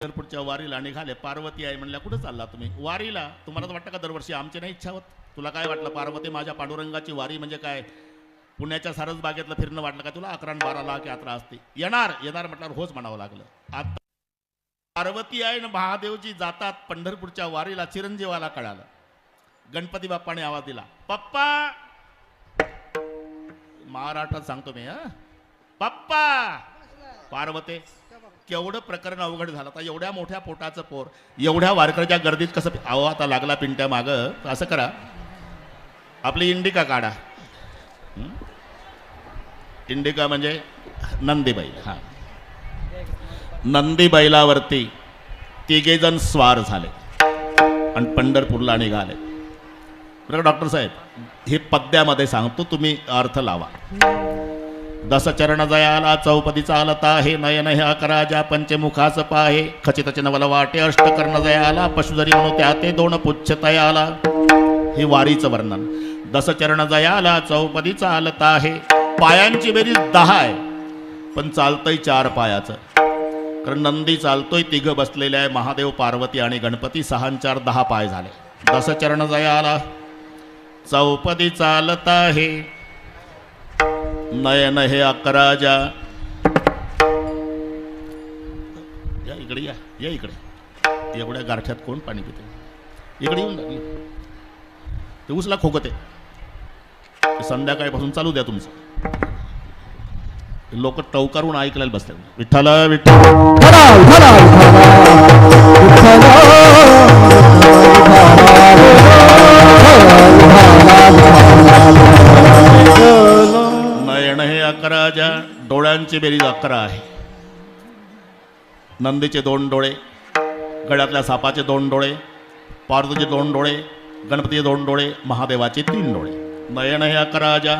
पंढरपूरच्या वारीला निघाले. पार्वती आहे म्हणल्या, कुठं चालला तुम्ही? वारीला. तुम्हाला तर वाटतं का दरवर्षी आमची नाही इच्छा होत? तुला काय वाटलं पार्वती, माझ्या पांडुरंगाची वारी म्हणजे काय पुण्याच्या सारसबागेतलं फिरणं वाटलं का तुला? 11-12 लाख यात्रा असते. येणार येणार म्हटल्यावर होच म्हणावं लागलं. आता पार्वती आहे ना महादेवजी जातात पंढरपूरच्या वारीला. चिरंजीवाला कळालं. गणपती बाप्पाने आवाज दिला, पप्पा. महाराष्ट्रात सांगतो मी, पप्पा. पार्वती, केवढं प्रकरण अवघड झालं. आता एवढ्या मोठ्या पोटाचं पोर एवढ्या वारकऱ्याच्या गर्दीत कसं? अहो आता लागला पिंट्या माग. असं करा, आपली इंडिका काढा. इंडिका म्हणजे नंदीबाई. हा, नंदीबाईलावरती तिघे जण स्वार झाले आणि पंढरपूरला निघाले. बरं डॉक्टर साहेब, हे पद्यामध्ये सांगतो, तुम्ही अर्थ लावा. दसचरण जयाला चौपदी चालता हे नयन हे अकराजा पंचमुखास पाहे खचित नवल वाटे अष्टकर्ण जयाला पशुधरी म्हणू त्या ते दोन पुच्छ तयाला. हे वारीचं वर्णन. दसचरण जयाला चौपदी चालता आहे. पायांची बेरीज 10 आहे पण चालतंय 4 पायाचं. कारण नंदी चालतोय, तिघं बसलेले आहे, महादेव पार्वती आणि गणपती. 6 आणि 4 10 पाय झाले. दसचरण जयाला चौपदी चालता आहे नयन हे अकराजा. या इकडे, या इकडे. एवढ्या गारठ्यात कोण पाणी पिते? इकडे येऊन जा. ते उसला खोकते. संध्याकाळपासून चालू द्या तुमचं. लोक टवकारून ऐकलेलं बसतात. विठ्ठल विठ्ठल नयन हे अकराजा. डोळ्यांची बेरीज 11 आहे. नंदीचे 2 डोळे, गळ्यातल्या सापाचे 2 डोळे, पार्वतीचे 2 डोळे, गणपतीचे 2 डोळे, महादेवाचे 3 डोळे. नयन हे अकराजा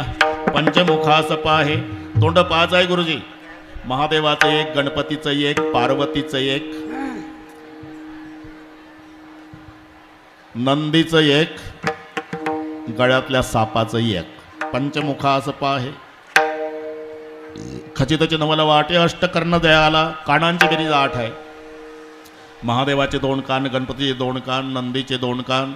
पंचमुखास पाहे. तोंड 5 आहे गुरुजी. महादेवाचं 1, गणपतीचं 1, पार्वतीचं 1, नंदीचं 1, गळ्यातल्या सापाचं 1. पंचमुखास पाहे खचितचे नवल वाटे अष्टकर्ण दयाला. कानांची बेरीज 8 आहे. महादेवाचे 2 कान, गणपतीचे 2 कान, नंदीचे 2 कान,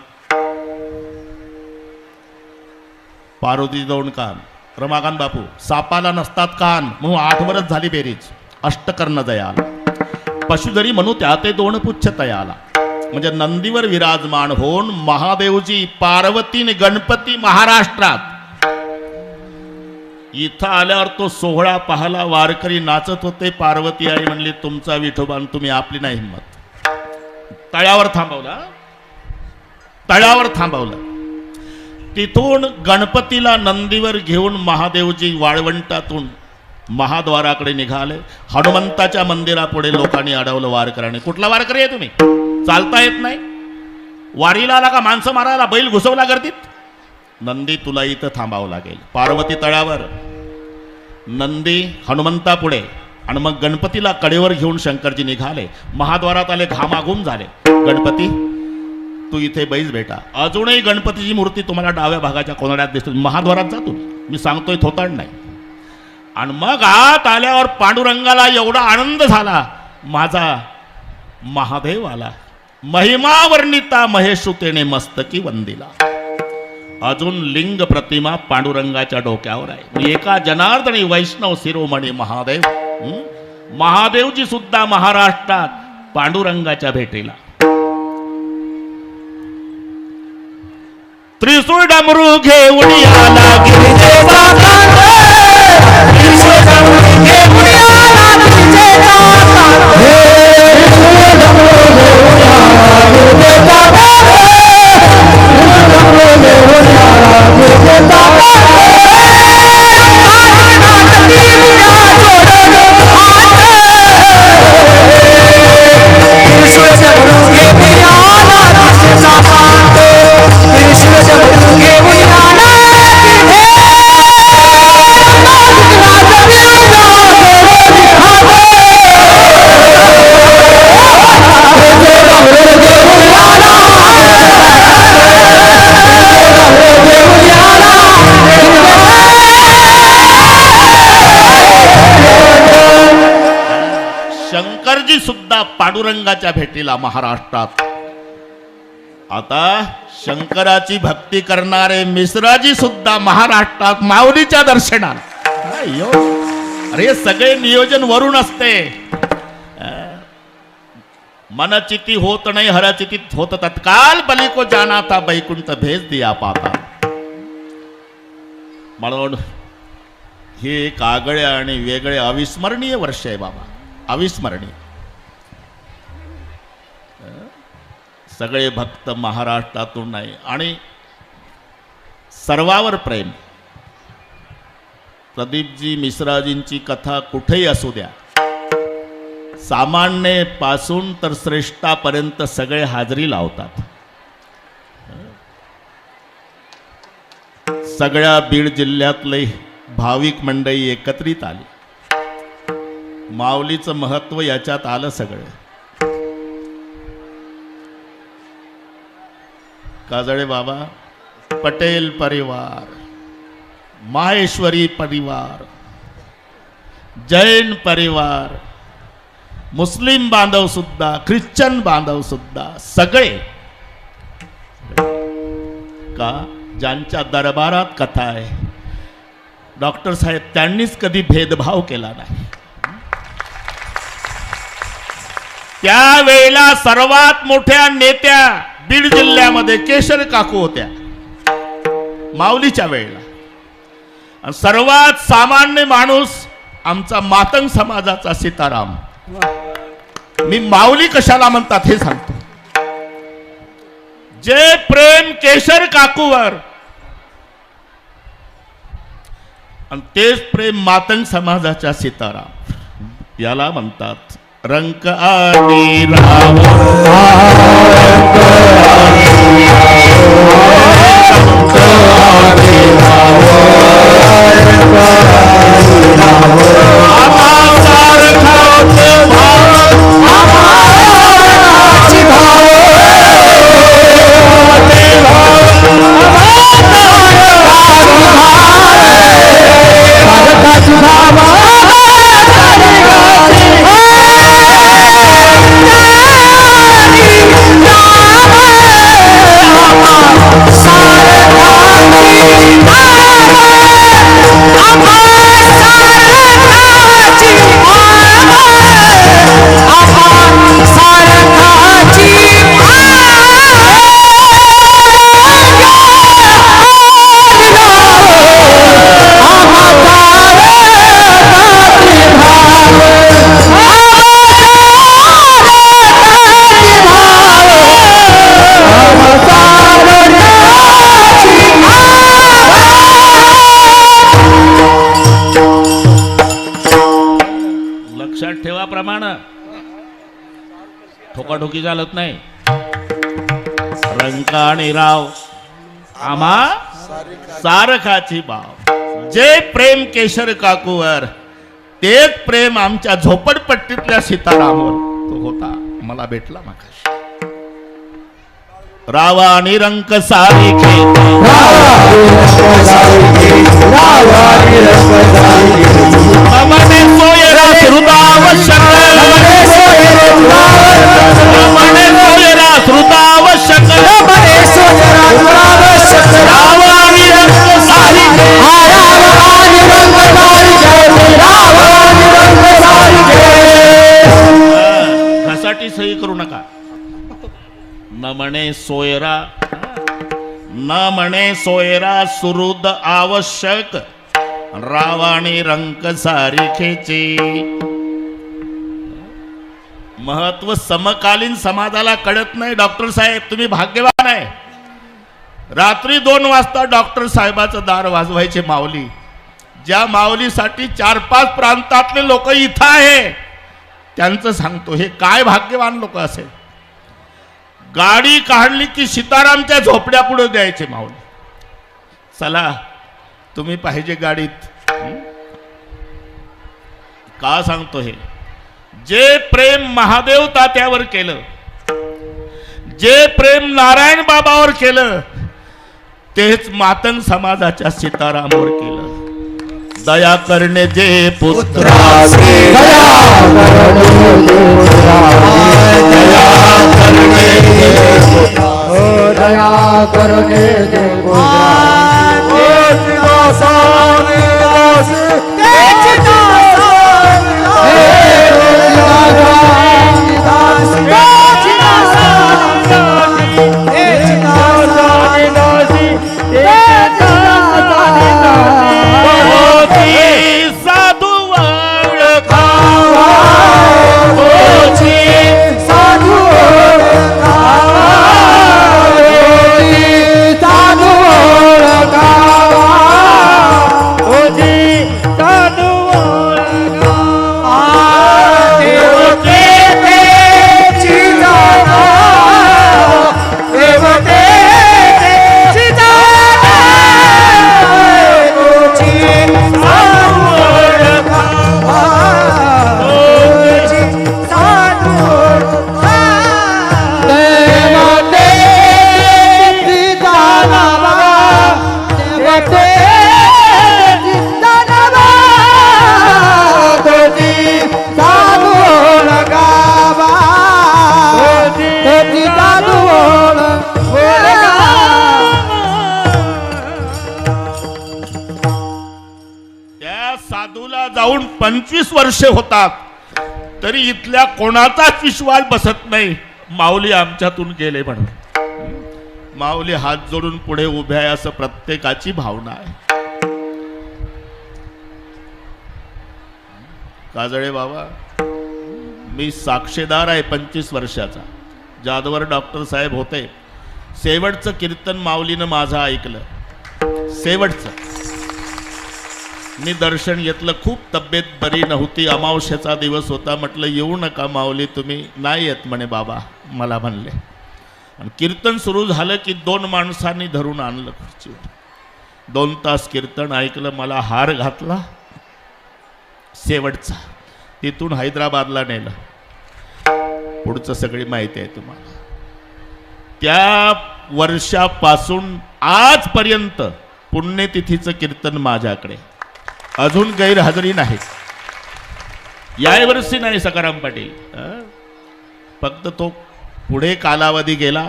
पार्वतीचे 2 कान. रमाकांत बापू, सापाला नसतात कान म्हणून 8 वरच झाली बेरीज. अष्टकर्ण दयाला. पशुधरी म्हणू त्या ते 2 पुच्छ तयाला. म्हणजे नंदीवर विराजमान होऊन महादेवजी, पार्वती आणि गणपती महाराष्ट्रात. इथं आल्यावर तो सोहळा पाहला. वारकरी नाचत होते. पार्वती आई म्हणली, तुमचा विठोबान, तुम्ही आपली नाही हिंमत. तळ्यावर थांबवला. तळ्यावर थांबवलं. तिथून गणपतीला नंदीवर घेऊन महादेवजी वाळवंटातून महाद्वाराकडे निघाले. हनुमंताच्या मंदिरापुढे लोकांनी अडवलं वारकऱ्याने. कुठला वारकरी आहे तुम्ही? चालता येत नाही? वारीला आला का माणसं मारायला? बैल घुसवला गर्दीत? नंदी, तुला इथं थांबावं लागेल. पार्वती तळ्यावर, नंदी हनुमंतापुढे, आणि मग गणपतीला कडेवर घेऊन शंकरजी निघाले. महाद्वारात आले, घामाघूम झाले. गणपती तू इथे बैस बेटा. अजूनही गणपतीची मूर्ती तुम्हाला डाव्या भागाच्या कोनाड्यात दिसतो. महाद्वारात जातो मी सांगतोय, थोताड नाही. आणि मग आत आल्यावर पांडुरंगाला एवढा आनंद झाला, माझा महादेव आला. महिमा वर्णिता महेशुतेने मस्तकी वंदिला. अजून लिंग प्रतिमा पांडुरंगाच्या डोक्यावर आहे. एका जनार्दनी वैष्णव शिरोमणी महादेव. महादेवजी सुद्धा महाराष्ट्रात पांडुरंगाच्या भेटीला. त्रिशूळ डमरू घेऊन आला गिरिजेचा कांत. त्रिशूळ डमरू घेऊन आला गिरिजेचा कांत. त्रिशूळ डमरू घेऊन आला गिरिजेचा कांत. त्रिशूळ डमरू घेऊन आला गिरिजेचा कांत. पांडुरंगाच्या भेटीला महाराष्ट्रात. आता शंकराची भक्ती करणारे मिश्राजी सुद्धा महाराष्ट्रात माऊलीच्या दर्शनात. अरे सगळे नियोजन वरून असते. मनचिती होत नाही हरचितीत होत तत्काल, बली को जाना था बैकुंठ भेज दिया पाता. म्हणून हे एक आगळे आणि वेगळे अविस्मरणीय वर्ष आहे बाबा, अविस्मरणीय. सगळे भक्त महाराष्ट्रातून नाही आणि सर्वावर प्रेम. प्रदीपजी मिश्राजींची कथा कुठेही असू द्या, सामान्य पासून तर श्रेष्ठापर्यंत सगळे हाजरी लावतात. सगळ्या बीड जिल्ह्यातले भाविक मंडळी एकत्रित आली. माऊलीचं महत्व याच्यात आलं सगळं. काजळे बाबा, पटेल परिवार, माहेश्वरी परिवार, जैन परिवार, मुस्लिम बांधव सुद्धा, ख्रिश्चन बांधव सुद्धा, सगळे का ज्यांच्या दरबारात कथा आहे, डॉक्टर साहेब त्यांनीच कधी भेदभाव केला नाही. त्यावेळेला सर्वात मोठ्या नेत्या बीड जिल्ह्यामध्ये केशर काकू होत्या माऊलीच्या वेळेला. आणि सर्वात सामान्य माणूस आमचा मातंग समाजाचा सीताराम. मी माऊली कशाला म्हणतात हे सांगतो. जे प्रेम केशर काकूवर आणि तेच प्रेम मातंग समाजाच्या सीताराम, याला म्हणतात रंक आणि राव. ठेवा प्रमाण ठोकाठोकी चालत नाही. रंका आणि राव आम्हा सारखाची बाव. जे प्रेम केशर काकूवर, तेच प्रेम आमच्या झोपडपट्टीतल्या सीतारामवर तो होता. मला भेटला मागाशी. रावा आणि रंक सारिखे, ममने सोयरा श्रुतावश्यक, ममने सोयरा श्रुतावश्यक, रावा आणि रंक सारिखे, घासाठी सही करू नका. न म्हणे सोयरा, न म्हणे सोयरा सुहृद आवश्यक, रावाणी रंक सारिखेचे. महत्व समकालीन समाजाला कळत नाही. डॉक्टर साहेब तुम्ही भाग्यवान आहे. रात्री 2 वाजता डॉक्टर साहेबाचं दार वाजवायचे माऊली. ज्या माऊलीसाठी 4-5 प्रांतातले लोक इथं आहे त्यांचं सांगतो. हे काय भाग्यवान लोक असेल. गाडी काढली की सीतारामच्या झोपड्या पुढे द्यायचे माऊली. चला तुम्ही पाहिजे गाडीत. का सांगतो हे. जे प्रेम महादेव तात्यावर केलं, जे प्रेम नारायण बाबावर केलं, तेच मातंग समाजाच्या सीतारामवर केलं. दया करणे जे पुत्र दया करणे जे साधूला जाऊन 25 वर्षे होतात तरी इथल्या कोणाचाच विश्वास बसत नाही माऊली आमच्यातून गेले म्हणून. माऊली हात जोडून पुढे उभे आहे असं प्रत्येकाची भावना आहे. काजळे बाबा, मी साक्षीदार आहे 25 वर्षाचा. जादवर डॉक्टर साहेब होते. शेवटचं कीर्तन माऊलीनं माझं ऐकलं. शेवटचं मी दर्शन घेतलं. खूप तब्येत बरी नव्हती. अमावस्येचा दिवस होता. म्हटलं येऊ नका माऊली, तुम्ही नाही येत म्हणे बाबा, मला म्हणले. आणि कीर्तन सुरू झालं की 2 माणसांनी धरून आणलं खुर्चीवर. 2 तास कीर्तन ऐकलं. मला हार घातला शेवटचा. तिथून हैदराबादला नेलं. पुढचं सगळी माहिती आहे तुम्हाला. त्या वर्षापासून आजपर्यंत पुण्यतिथीचं कीर्तन माझ्याकडे. अजून गैरहजेरी नाही. यावर्षी नाही सकाराम पाटील, फक्त तो पुढे कालावधी गेला.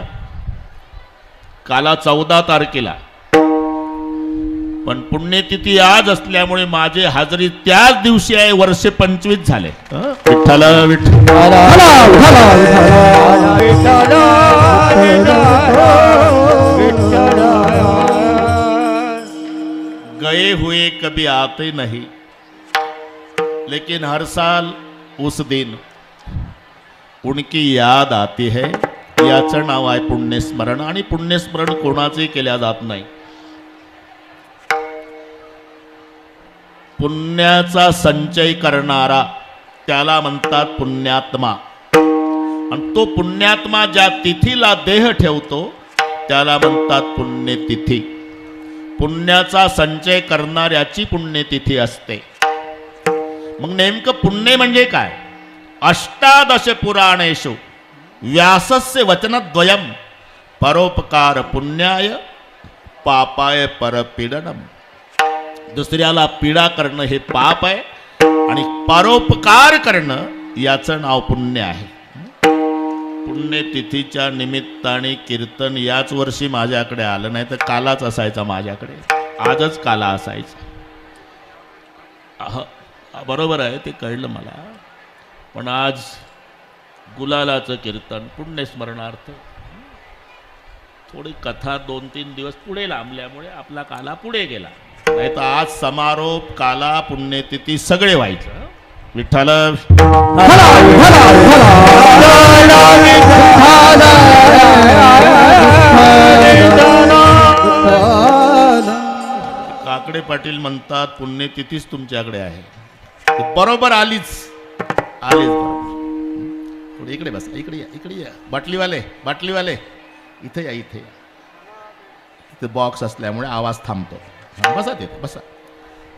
काला 14 तारखेला, पण पुण्यतिथी आज असल्यामुळे माझे हजेरी त्याच दिवशी आहे. वर्षे 25 झाले. विठ्ठल विठ्ठल गए हुए कभी आते नहीं, लेकिन हर साल उस दिन उनकी याद आती है. याचं नाव आहे पुण्यस्मरण. आणि पुण्यस्मरण कोणाचंही केल्या जात नाही. पुण्याचा संचय करणारा त्याला म्हणतात पुण्यात्मा. आणि तो पुण्यात्मा ज्या तिथीला देह ठेवतो त्याला म्हणतात पुण्यतिथी. पुण्याचा संचय करणाऱ्याची पुण्यतिथी असते. मग नेमकं पुण्य म्हणजे काय? 18 पुराणेषु व्यासस्य वचनद्वयम् परोपकार पुण्याय पापाय परपीडनम. दुसऱ्याला पीडा करणं हे पाप आहे आणि परोपकार करणं याचं नाव पुण्य आहे. पुण्यतिथीच्या निमित्ताने कीर्तन याच वर्षी माझ्याकडे आलं. नाही तर कालाच असायचा माझ्याकडे. आजच काला असायचा. बरोबर आहे, ते कळलं मला. पण आज गुलालाचं कीर्तन पुण्यस्मरणार्थ थोडी कथा 2-3 दिवस पुढे लांबल्यामुळे आपला काला पुढे गेला. नाही तर आज समारोप, काला, पुण्यतिथी सगळे व्हायचं. विठ्ठल काकडे पाटील म्हणतात पुण्यतिथीच तुमच्याकडे आहे. बरोबर आलीच. थोडी इकडे बस. इकडे या. बाटलीवाले इथे या. इथे बॉक्स असल्यामुळे आवाज थांबतो. बसा तिथे बसा.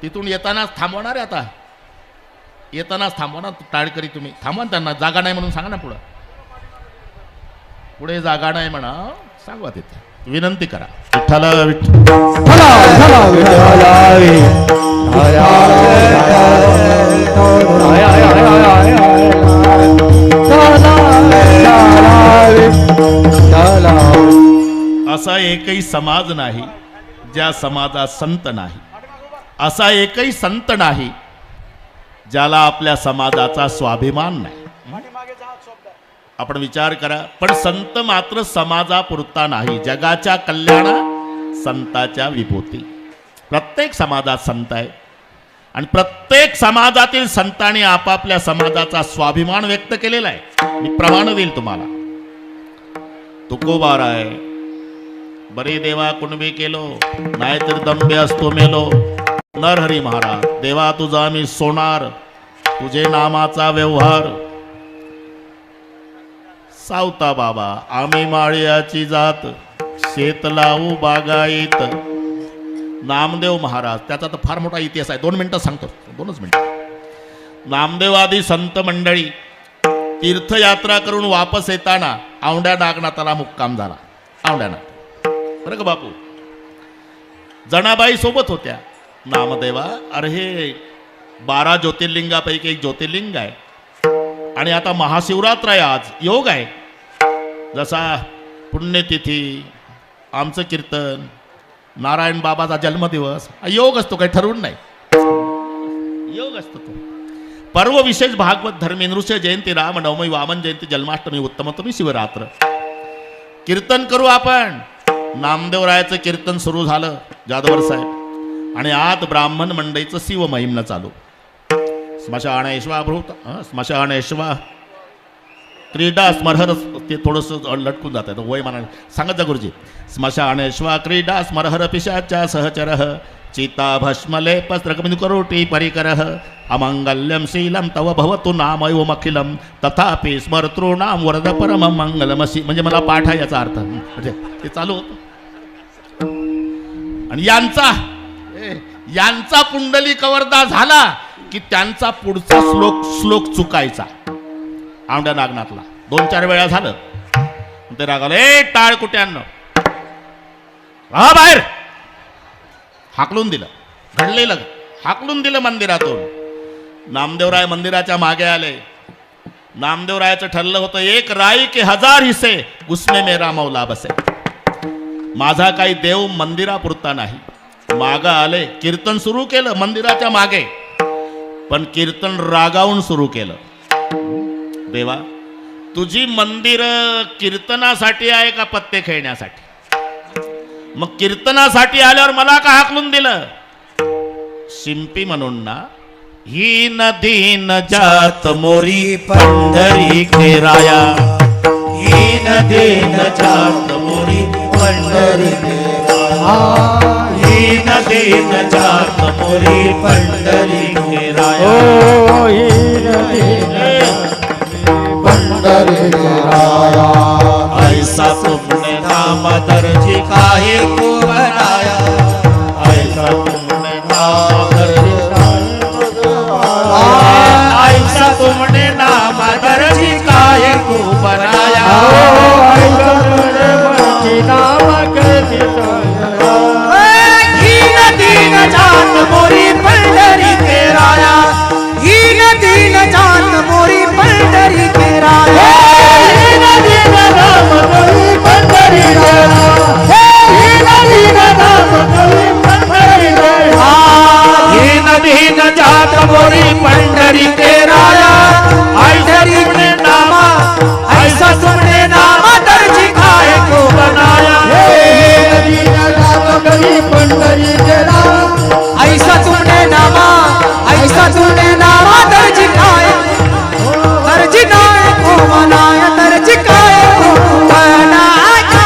तिथून येतानाच थांबवणार आहे. आता येतानाच थांबवणार. टाळकरी तुम्ही थांबवा. त्यांना जागा नाही म्हणून सांगा ना. पुढे जागा नाही म्हणा सांगवा. तिथे विनंती करा. विठ्ठल विठ्ठल असा एकही समाज नाही ज्या समाजात संत नाही. असा एकही संत नाही ज्याला आपल्या समाजाचा स्वाभिमान नाही. आपण विचार करा. पण संत मात्र समाजापुरता नाही, जगाच्या कल्याणा संताच्या विभूती. प्रत्येक समाजात संत आहे आणि प्रत्येक समाजातील संतांनी आपापल्या समाजाचा स्वाभिमान व्यक्त केलेला आहे. मी प्रमाण देईल तुम्हाला. तुकोबार आहे, बरे देवा कुणबी केलो, नाहीतर दंबे असतो मेलो. नरहरी महाराज, देवा तुझा मी सोनार, तुझे नामाचा व्यवहार. सावता बाबा, आम्ही माळ्याची जात, शेत लावू बागायत. नामदेव महाराज, त्याचा तर फार मोठा इतिहास आहे. 2 मिनिटं सांगतो, 2च मिनिटं. नामदेव आदी संत मंडळी तीर्थयात्रा करून वापस येताना औंढ्या नागनाथाला मुक्काम झाला. औंढ्या नाथ, बरं का बापू. जनाबाई सोबत होत्या. नामदेवा, अरे हे 12 ज्योतिर्लिंगापैकी एक ज्योतिर्लिंग आहे आणि आता महाशिवरात्र आहे, आज योग आहे. जसा पुण्यतिथी, आमचं कीर्तन, नारायण बाबाचा जन्मदिवस, योग असतो, काही ठरवून नाही, योग असतो तो. पर्व विशेष भागवत धर्मी, नृसिंह जयंती, राम नवमी, वामन जयंती, जन्माष्टमी, उत्तमोत्तमी, शिवरात्र. कीर्तन करू आपण. नामदेवरायाचं कीर्तन सुरू झालं, जादवर साहेब, आणि आत ब्राह्मण मंडळीचं शिव महिमनं चालू. स्मशानेश्वा भूत, स्मशानेश्वा क्रीडा स्मरहर, ते थोडंसं लटकून जात आहे वय म्हणा. सांगत जा गुरुजी. स्मशानेश्वा क्रीडा स्मरहर पिशाच्या सहचरः, चिता भस्मलेपस्त्रकमिंदु करोटी परिकरः, अमंगल्यम शीलम तव भवतु नामयोमखिलम तथापि स्मर्तॄणाम वरद परम मंगलमसी. म्हणजे मला पाठ आहे याचा अर्थ, म्हणजे ते चालू होतं. आणि यांचा पुंडली कवरदा झाला की त्यांचा पुढचा श्लोक चुकायचा. औंढ्या नागनाथला 2-4 वेळा झालं. ते रागाला, ए टाळ कुट्यांना हा बाहेर, हाकलून दिलं. घडलेलं हाकलून दिलं मंदिरातून. नामदेवराय मंदिराच्या मागे आले. नामदेवरायाचं ठरलं होतं, 1 राई के 1000 हिस्से, उसमें मेरा मौला बसे. माझा काही देव मंदिरापुरता नाही. मागं आले, कीर्तन सुरू केलं मंदिराच्या मागे, पण कीर्तन रागावून सुरू केलं. देवा, तुझी मंदिर कीर्तनासाठी आहे का पत्ते खेळण्यासाठी? मग कीर्तनासाठी आल्यावर मला का हाकलून दिलं? शिंपी म्हणून ना, ही नदी न जात मोरी पंढरी खेराया, ही नदी न जात मोरी पंढरी खेराया, ही नदी न जात मोरी पंढरी खेराया, ही नदी पंढरी खेराया. ऐसा तुमने नाम दर्जी काहे को बनाया, ऐसा तुमने नाम दर्जी ऐसा तुमने नाम दर्जी काहे को बनाया, ऐसा तुमने नाम दर्जी ही नदी न जात मोरी पंढरी खेराया, ही नदी न जात मोरी पंढरी खेराया, ही नदी न नाम मोरी पंढरी खेराया, ही नदी न नाम मोरी पंढरी खेराया, ही नदी न जात मोरी पंढरी खेराया, ऐसा तुमने नामा, ऐसा तुमने नामा दर्जी काहे को बनाया, ही नदी न जात मोरी पंढरी खेराया, ऐसा तुमने नामा, ऐसा तुमने नामा दर्जी काहे को बनाया, दर्जी काहे को बनाया.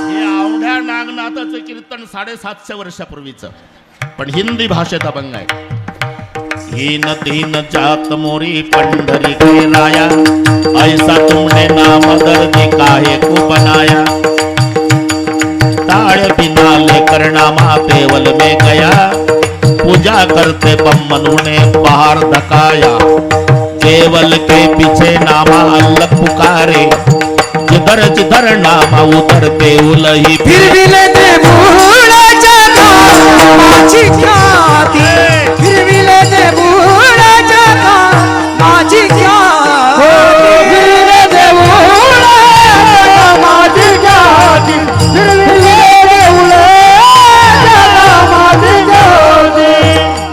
हे औंढ्या नागनाथाचं कीर्तन 750 वर्षापूर्वीचं, पण हिंदी भाषेत अभंग आहे. ही नदी न जात मोरी पंढरी खेराया, ऐसा तुमने नाम दर्जी काहे को बनाया, ताड़ बिना लेकर नामा पेवल में गया, पूजा करते बम्मनू ने बाहर धकाया, केवल के पीछे नामा अल्लाह पुकारे, जिधर जिधर जिधर नामा उधर देऊलही फिरविले देऊळाच्या माझी ख्याती फिरविले देऊळाच्या माझी ख्याती फिरविले देऊळाच्या माझी ख्याती फिरविले देऊळाच्या माझी ख्याती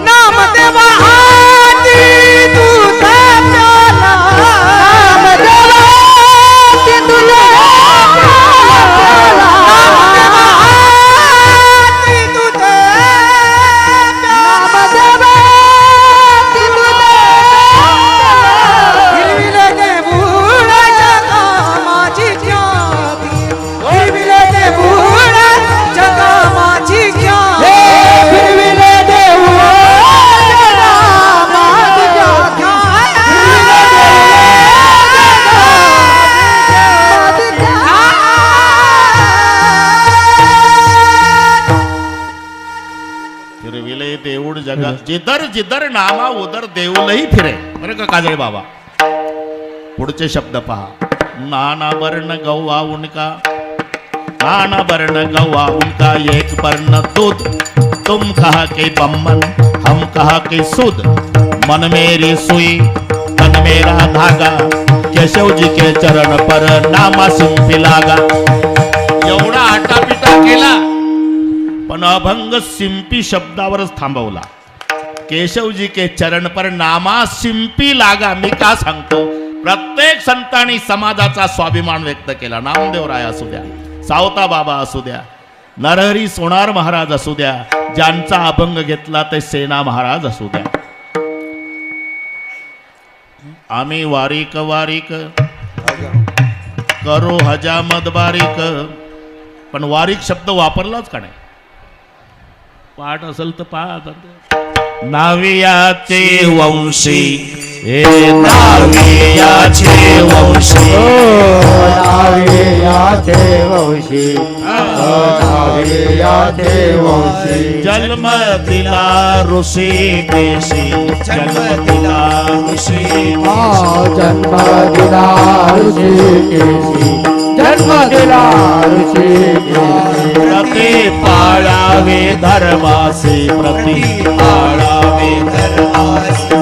नामदेवा हाती तुझा प्याला नामदेवा हाती तुझा जिधर जिधर नामा उधर देऊलही फिरे. बरं का काजळे बाबा, पुढचे शब्द पहा. नाना वर्ण गौवा उनका नाना वर्ण गौवा उनका एक वर्ण दूध तुम कहा के बम्मन हम कहा के सुध मन मेरी सुई तन मेरा धागा केशव जी के चरण पर नामा सिंपी लागा. एवढा आटापिटा केला पण अभंग सिंपी शब्दावरच थांबवला. केशवजी के चरण पर नामा सिंपी लागा. मी का सांगतो, प्रत्येक संतांनी समाजाचा स्वाभिमान व्यक्त केला. नामदेवराय असू द्या, सावता बाबा असू द्या, नरहरी सोनार महाराज असू द्या, ज्यांचा अभंग घेतला ते सेना महाराज असू द्या. आम्ही वारीक वारीक करो हजामत बारीक, पण वारीक शब्द वापरलाच का नाही? पाठ असेल तर पहा. नावियाचे वंशी हे नावियाचे वंशी नावियाचे वंशी नावियाचे वंशी जन्म दिला ऋषी केशी जन्म दिला ऋषी जन्म दिला ऋषी केशी जन्म दिला ऋषी प्रति पाळावे धर्मासी प्रति पाळावे धर्मासी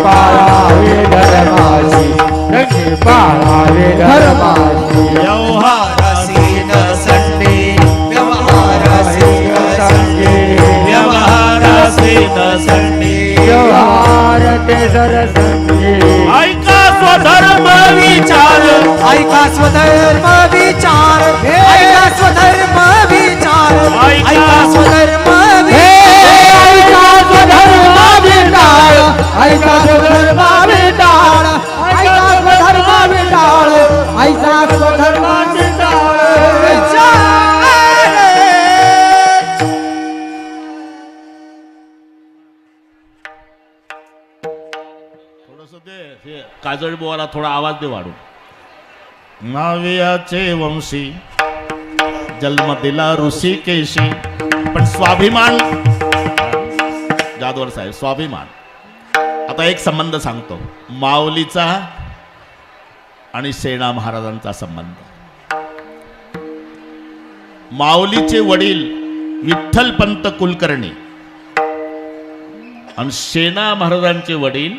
पाळावे धर्मासी पाळावे धर्मासी व्यवहारासी न संडे व्यवहारासी न संडे व्यवहारासी न संडे व्यवहार ते सरसंगे. ऐका स्वधर्म विचार ऐका स्वधर्म विचार ऐका स्वधर्म विचार ऐका स्वधर्म ऐका स्वधर्म विटाळ ऐका स्वधर्म विटाळ ऐका स्वधर्म विटाळ ऐका स्वधर्म विटाळ. थोडस दे काजळ बोवाला थोडा आवाज दे वाढून. नावियाचे वंशी जन्म दिला ऋषी केशी. पण स्वाभिमान जाधवर साहेब, स्वाभिमान. आता एक संबंध सांगतो, माऊलीचा आणि सेना महाराजांचा संबंध. माऊलीचे वडील विठ्ठलपंत कुलकर्णी आणि सेना महाराजांचे वडील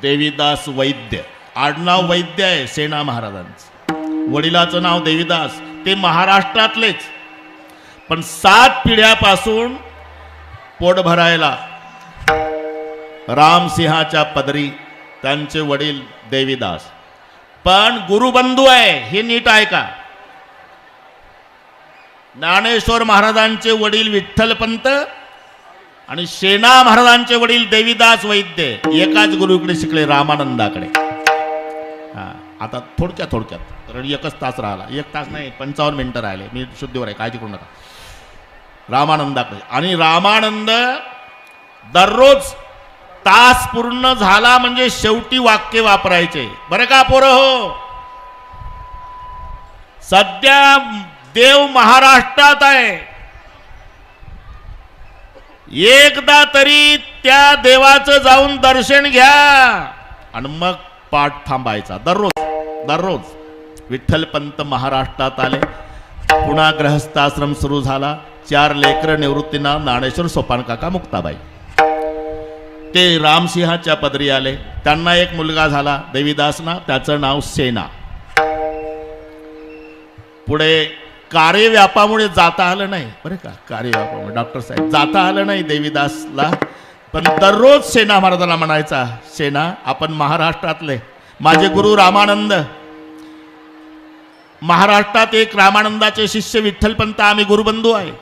देवीदास वैद्य. आडनाव वैद्य आहे सेना महाराजांचं, वडिलाचं नाव देवीदास. ते महाराष्ट्रातलेच, पण 7 पिढ्यापासून पोट भरायला रामसिंहाच्या पदरी त्यांचे वडील देवीदास. पण गुरुबंधू आहे, हे नीट ऐका. ज्ञानेश्वर महाराजांचे वडील विठ्ठलपंत आणि सेना महाराजांचे वडील देवीदास वैद्य एकाच गुरुकडे शिकले, रामानंदाकडे. हा, आता थोडक्यात कारण 1 तास राहिला, 1 तास नाही 55 मिनिटं राहिले. मी शुद्धीवर आहे, काळजी करू नका. रामानंदाकडे. आणि रामानंद दररोज तास पूर्ण झाला म्हणजे शेवटी वाक्य वापरायचे. बरं का पोरं हो, सध्या देव महाराष्ट्रात आहे, एकदा तरी त्या देवाचं जाऊन दर्शन घ्या आणि मग पाठ थांबायचा. दररोज दररोज विठ्ठलपंत महाराष्ट्रात आले. पुन्हा ग्रहस्थाश्रम सुरू झाला. 4 लेकर निवृत्तीना, ज्ञानेश्वर, सोपान काका, मुक्ताबाई. ते रामसिंहाच्या पदरी आले. त्यांना एक मुलगा झाला देवीदासना, त्याचं नाव सेना. पुढे कार्यव्यापामुळे जाता आलं नाही बरं का, कार्यव्यापामुळे डॉक्टर साहेब जाता आलं नाही देवीदासला. पण दररोज सेना महाराजांना म्हणायचा, सेना आपण महाराष्ट्रातले, माझे गुरु रामानंद, महाराष्ट्रात एक रामानंदाचे शिष्य विठ्ठलपंत, आम्ही गुरुबंधू आहे.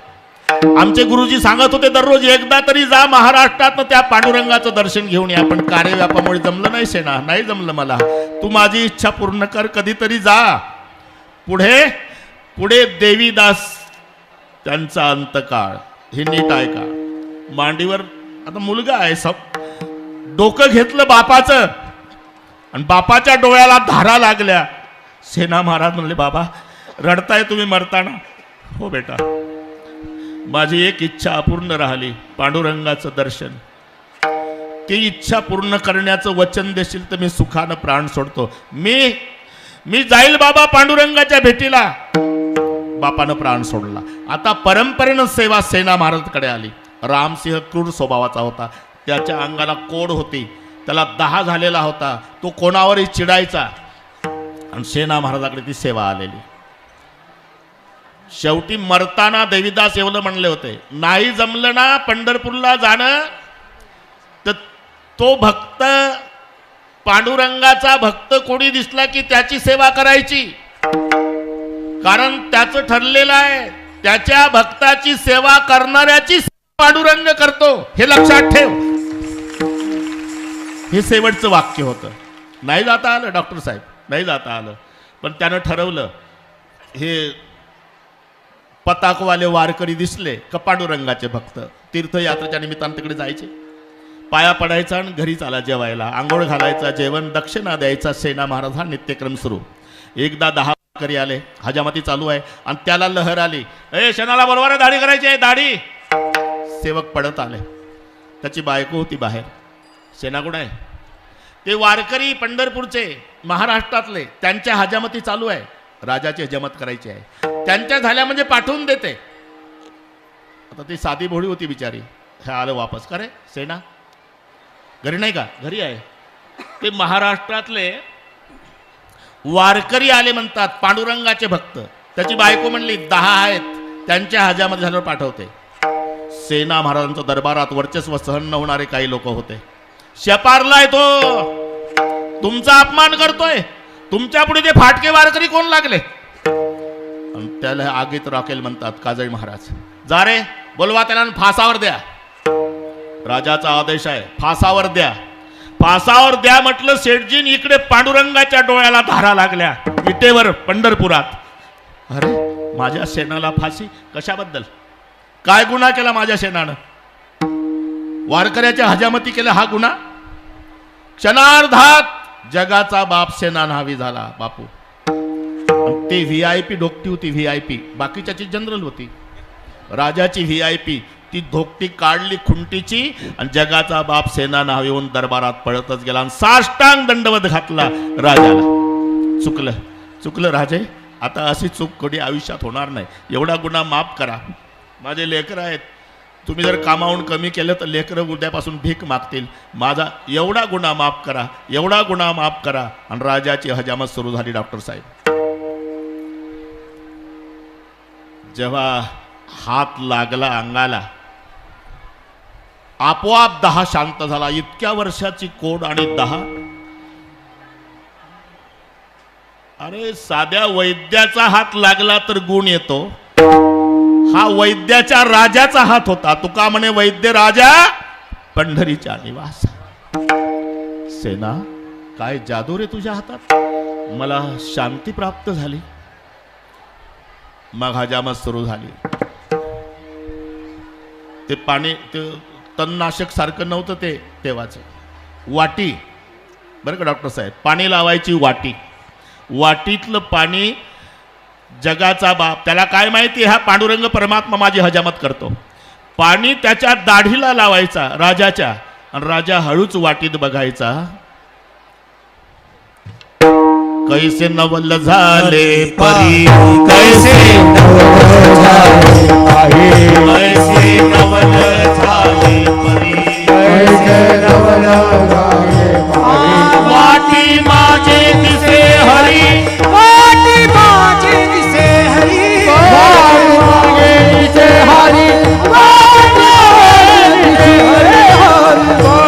आमचे गुरुजी सांगत होते दररोज एकदा तरी जा महाराष्ट्रात, त्या पांडुरंगाचं दर्शन घेऊन या. पण कार्यव्यापामुळे जमलं नाही सेना, नाही जमलं मला. तू माझी इच्छा पूर्ण कर, कधीतरी जा. पुढे देवीदास त्यांचा अंतकाळ. हे नीट ऐका. मांडीवर आता मुलगा आहे, डोकं घेतलं बापाचं आणि बापाच्या डोळ्याला धारा लागल्या. सेना महाराज म्हणले, बाबा रडताय तुम्ही मरताना? हो बेटा, माझी एक इच्छा अपूर्ण राहिली, पांडुरंगाचं दर्शन. ती इच्छा पूर्ण करण्याचं वचन देशील तर मी सुखानं प्राण सोडतो. मी जाईल बाबा पांडुरंगाच्या भेटीला. बापानं प्राण सोडला. आता परंपरेनं सेवा सेना महाराजकडे आली. रामसिंह क्रूर स्वभावाचा होता, त्याच्या अंगाला कोड होती, त्याला 10 झालेला होता, तो कोणावरही चिडायचा. आणि सेना महाराजाकडे ती सेवा आलेली. शेवटी मरताना देवीदास एवढं म्हणले होते, नाही जमलं ना पंढरपूरला जाणं तर तो भक्त, पांडुरंगाचा भक्त कोणी दिसला की त्याची सेवा करायची. कारण त्याचं ठरलेलं आहे, त्याच्या भक्ताची सेवा करणाऱ्याची पांडुरंग करतो, हे लक्षात ठेव. हे शेवटचं वाक्य होतं. नाही जाता आलं डॉक्टर साहेब, नाही जाता आलं. पण त्यानं ठरवलं, हे पताकवाले वारकरी दिसले का पांडुरंगाचे भक्त, तीर्थयात्रेच्या निमित्तानं तिकडे जायचे. पाया पडायचा आणि घरी चाला जेवायला. आंघोळ घालायचा, जेवण, दक्षिणा द्यायचा. सेना महाराज हा नित्यक्रम सुरू. एकदा 10 वारकरी आले, हजामती चालू आहे आणि त्याला लहर आली, ए शेणाला बरोबर दाढी करायची आहे, दाढी. सेवक पडत आले. त्याची बायको होती बाहेर. सेना कुठं आहे? ते वारकरी पंढरपूरचे, महाराष्ट्रातले, त्यांच्या हजामती चालू आहे. राजाची हजामत करायची आहे. त्यांच्या झाल्या म्हणजे पाठवून देते. आता ती साधी भोळी होती बिचारी. हे आलं वापस. का रे सेना घरी नाही का? घरी आहे. ते महाराष्ट्रातले वारकरी आले म्हणतात, पांडुरंगाचे भक्त. त्याची बायको म्हणली 10 आहेत, त्यांच्या हजामध्ये झाल्यावर पाठवते. सेना महाराजांच्या दरबारात वर्चस्व सहन न होणारे काही लोक होते. शेपारलाय तो, तुमचा अपमान करतोय, तुमच्या पुढे ते फाटके वारकरी कोण लागले? आणि त्याला आगीत राखेल म्हणतात काजळी महाराज. जा रे, बोलवा त्याला, फासावर द्या. राजाचा आदेश आहे, फासावर द्या. फासावर द्या म्हटलं सेठजीन. इकडे पांडुरंगाच्या डोळ्याला धारा लागल्या विटेवर पंढरपुरात. अरे माझ्या सेनाला फाशी कशाबद्दल? काय गुन्हा केला माझ्या सेनानं? वारकऱ्याच्या हजामती केल्या हा गुन्हा? क्षणार्धात जगाचा बाप सेना न्हावी झाला बापू. ते VIP ढोकटी होती, VIP. बाकीच्याची जनरल होती. राजाची VIP ती धोकटी काढली खुंटीची आणि जगाचा बाप सेना नाव येऊन दरबारात पळतच गेला आणि साष्टांग दंडवत घातला राजाला. चुकलं राजे, आता अशी चूक कधी आयुष्यात होणार नाही. एवढा गुन्हा माफ करा. माझे लेकरं आहेत, तुम्ही जर कामावून कमी केलं तर लेकरं उद्यापासून भीक मागतील. माझा एवढा गुन्हा माफ करा, एवढा गुन्हा माफ करा. आणि राजाची हजामत सुरू झाली. डॉक्टर साहेब जेव्हा हात लागला अंगाला, आपोआप 10 शांत झाला. इतक्या वर्षाची कोड आणि 10. अरे साध्या वैद्याचा हात लागला तर गुण येतो. हा वैद्याच्या राजाचा हात होता. तुका म्हणे वैद्य राजा पंढरीच्या निवास. सेना काय जादू रे तुझ्या हातात. मला शांती प्राप्त झाली. मग हजामत सुरू झाली. ते पाणी, ते तणनाशक सारखं नव्हतं ते तेव्हाचं. वाटी बरं का डॉक्टर साहेब, पाणी लावायची वाटी. वाटीतलं पाणी जगाचा बाप, त्याला काय माहिती हा पांडुरंग परमात्मा माझी हजामत करतो. पाणी त्याच्या दाढीला लावायचा राजाच्या, आणि राजा हळूच वाटीत बघायचा. कैसे नवल झाले परी कैसे नवल झाले पाहे कैसे नवल झाले परी कैसे नवल झाले पाहे वाटी माझे दिसे हरी वाटी माझे दिसे हरी वाटी माझे दिसे हरी वाटी दिसे हरी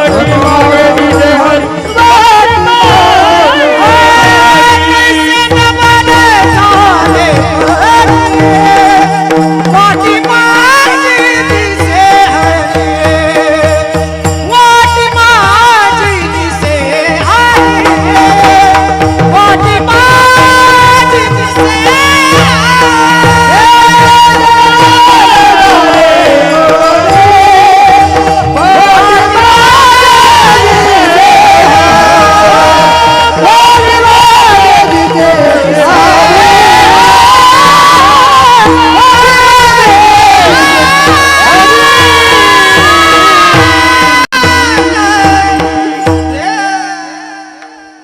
वाटी माझे दिसे हरी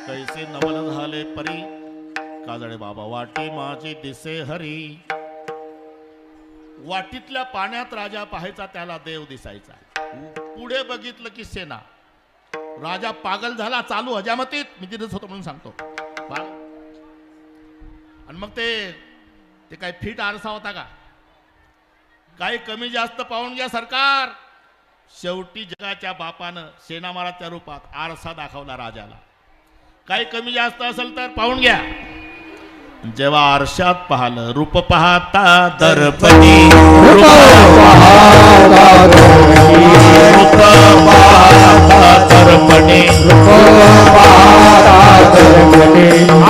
कैसे नवल झाले परी काजळे बाबा वाटी माझी दिसे हरी वाटीतल्या पाण्यात राजा पाहायचा त्याला देव दिसायचा पुढे बघितलं की सेना राजा पागल झाला चालू हजामतीत मी तिथेच होतो म्हणून सांगतो आणि मग ते काय फिट आरसा होता का काही कमी जास्त पाहून घ्या सरकार शेवटी जगाच्या बापानं सेना महाराजच्या रूपात आरसा दाखवला राजाला काही कमी जास्त असेल तर पाहून घ्या जेव्हा आरशात पाहिलं रूप पाहता दर्पणी रूप पाहता दर्पणी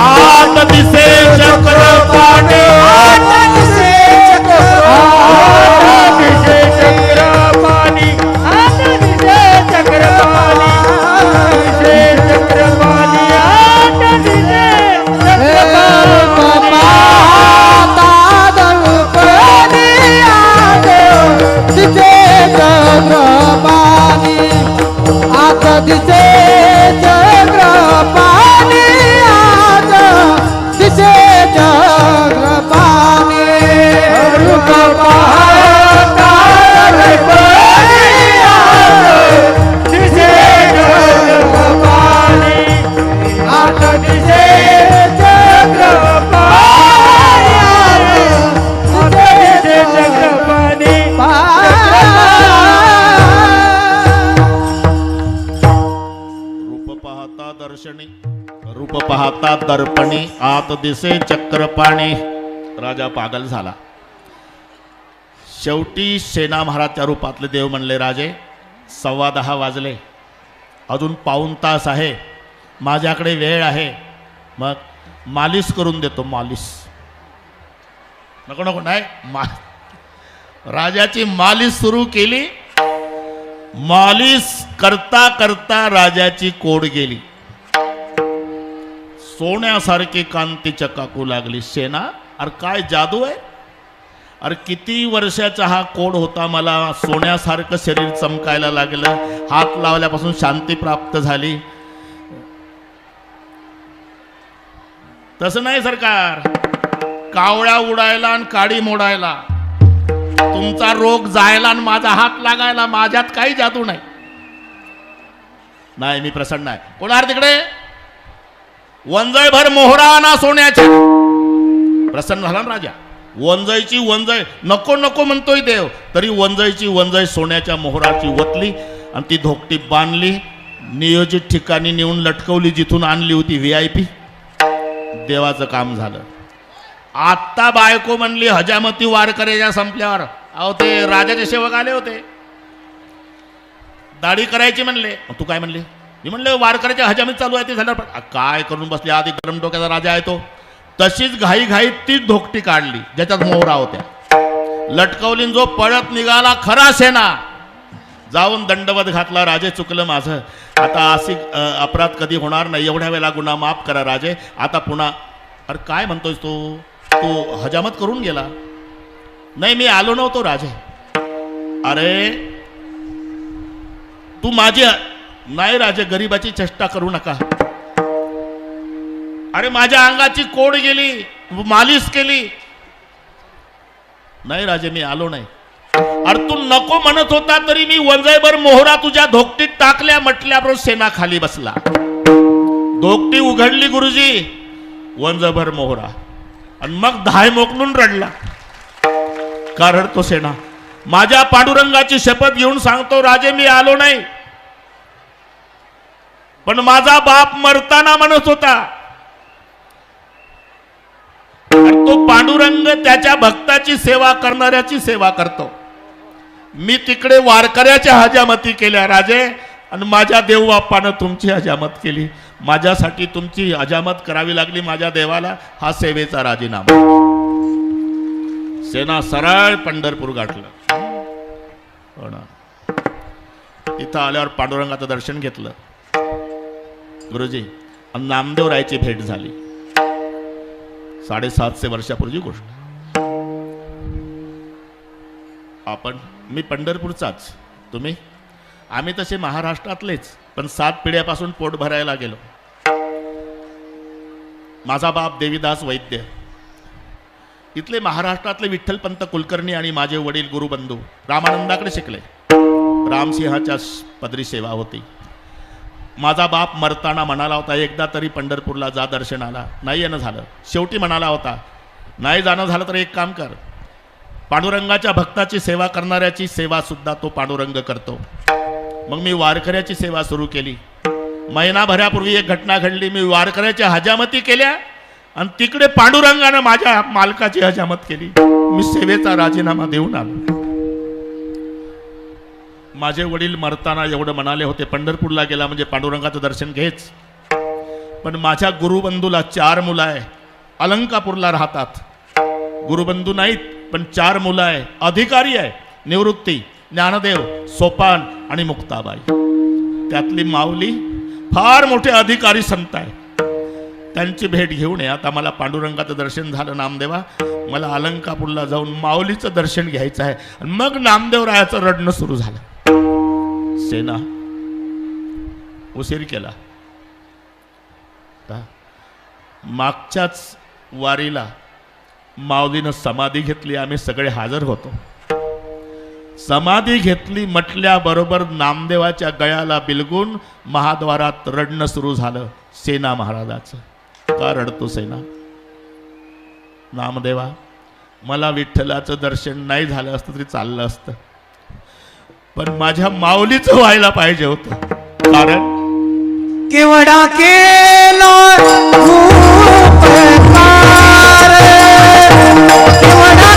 आत दिसे चक्रपाणी आत दिसे चक्रपाणी आत दिसे चक्रपाणी दिसे चक्रपाणी दिसे चक्रपाणी रूप पाहता दर्पणी दिसे चक्रपाणी आत दिसे चक्रपाणी दिसे चक्रपाणी दर्शनी रूप पाहता दर्पणी आत दिसे चक्रपाणी राजा पागल झाला शेवटी सेना महाराजच्या रूपातले देव म्हणले राजे 10:15 वाजले अजून पाऊण तास आहे माझ्याकडे वेळ आहे मग मालिश करून देतो मालिश नको नको नाही राजाची मालिश सुरू केली मालिश करता करता राजाची कोड गेली सोन्यासारखी कांती चकाकू लागली सेना अरे काय जादू आहे अरे किती वर्षाचा हा कोड होता मला सोन्यासारखं शरीर चमकायला लागलं हात लावल्यापासून शांती प्राप्त झाली तसं नाही सरकार कावळ्या उडायला आणि काडी मोडायला तुमचा रोग जायला आणि माझा हात लागायला माझ्यात काही जादू नाही नाही मी प्रसन्न आहे कोणावर तिकडे वंजळभर मोहरा ना सोन्याच्या प्रसन्न झाला ना राजा वंजळीची वंजळ नको नको म्हणतोय देव तरी वंजळीची वंजळ सोन्याच्या मोहराची वतली आणि ती धोकटी बांधली नियोजित ठिकाणी नेऊन लटकवली जिथून आणली होती VIP देवाचं काम झालं आत्ता बायको म्हणली हजामती वारकऱ्याच्या संपल्यावर अहो ते राजाचे सेवक आले होते दाढी करायची म्हणले तू काय म्हणले मी म्हणले वारकऱ्याच्या हजामती चालू आहे ते झालं काय करून बसले आधी गरम डोक्याचा राजा आहे तो तशीच घाई घाईत तीच धोकटी काढली ज्याच्यात मोहरा होत्या लटकवलीन जो पळत निघाला खरा सेना जाऊन दंडवत घातला राजे चुकलं माझं आता अशी अपराध कधी होणार नाही एवढ्या वेळेला गुन्हा माफ करा राजे आता पुन्हा अरे काय म्हणतोयस तू हजामत करून गेला नाही मी आलो नव्हतो राजे अरे तू माझी नाही राजे गरीबाची चेष्टा करू नका अरे माझ्या अंगाची कोड गेली, मालिश केली. नाही राजे, मी आलो नाही. अरे तू नको म्हणत होता तरी मी वंजयभर मोहरा तुझ्या धोकटीत टाकल्या म्हटल्याबरोबर सेना खाली बसला. धोकटी उघडली गुरुजी, वंजभर मोहरा, आणि मग धाय मोकलून रडला. का रडतो सेना? माझ्या पांडुरंगाची शपथ घेऊन सांगतो राजे, मी आलो नाही. पण माझा बाप मरताना म्हणत होता, तो पांडुरंग त्याच्या भक्ताची सेवा करणाऱ्याची सेवा करतो. मी तिकडे वारकऱ्याच्या हजामती केल्या राजे, आणि माझ्या देवबापानं तुमची हजामत केली. माझ्यासाठी तुमची हजामत करावी लागली माझ्या देवाला. हा सेवेचा राजीनामा. सेना सरळ पंढरपूर गाठलं. हो ना. इथं आल्यावर पांडुरंगाचं दर्शन घेतलं गुरुजी, आणि नामदेवरायची भेट झाली. 750 वर्षापूर्वी गोष्ट. मी पंढरपूरचाच, तुम्ही? आम्ही तसे महाराष्ट्रातलेच, पण 7 पिढ्यापासून पोट भरायला गेलो. माझा बाप देवीदास वैद्य, इथले महाराष्ट्रातले विठ्ठलपंत कुलकर्णी, आणि माझे वडील गुरुबंधू रामानंदाकडे शिकले. रामसिंहाच्या पदरी सेवा होती. माझा बाप मरताना म्हणाला होता, एकदा तरी पंढरपूरला जा दर्शनाला. नाही येणं झालं. शेवटी म्हणाला होता, नाही जाणं झालं तर एक काम कर, पांडुरंगाच्या भक्ताची सेवा करणाऱ्याची सेवा सुद्धा तो पांडुरंग करतो. मग मी वारकऱ्याची सेवा सुरू केली. महिनाभरापूर्वी एक घटना घडली. मी वारकऱ्याच्या हजामती केल्या, आणि तिकडे पांडुरंगानं माझ्या मालकाची हजामत केली. मी सेवेचा राजीनामा देऊन आलो. माझे वडील मरताना एवढं म्हणाले होते, पंढरपूरला गेला म्हणजे पांडुरंगाचं दर्शन घेच. पण माझ्या गुरुबंधूला 4 मुलं आहे, अलंकापूरला राहतात. गुरुबंधू नाहीत, पण 4 मुलं आहे, अधिकारी आहे. निवृत्ती, ज्ञानदेव, सोपान आणि मुक्ताबाई. त्यातली माऊली फार मोठे अधिकारी संत आहे. त्यांची भेट घेऊन ये. आता मला पांडुरंगाचं दर्शन झालं नामदेवा, मला अलंकापूरला जाऊन माऊलीचं दर्शन घ्यायचं आहे. मग नामदेवरायाचं रडणं सुरू झालं. सेना उशीर केला. मागच्याच वारीला माऊलीनं समाधी घेतली, आम्ही सगळे हजर होतो. समाधी घेतली म्हटल्याबरोबर नामदेवाच्या गळ्याला बिलगून महाद्वारात रडणं सुरू झालं सेना महाराजाचं. का रडतो सेना? नामदेवा, मला विठ्ठलाचं दर्शन नाही झालं असतं तरी चाललं असतं, पण माझ्या माऊलीचं व्हायला पाहिजे होतं. कारण केवढा केला उपकार, केवढा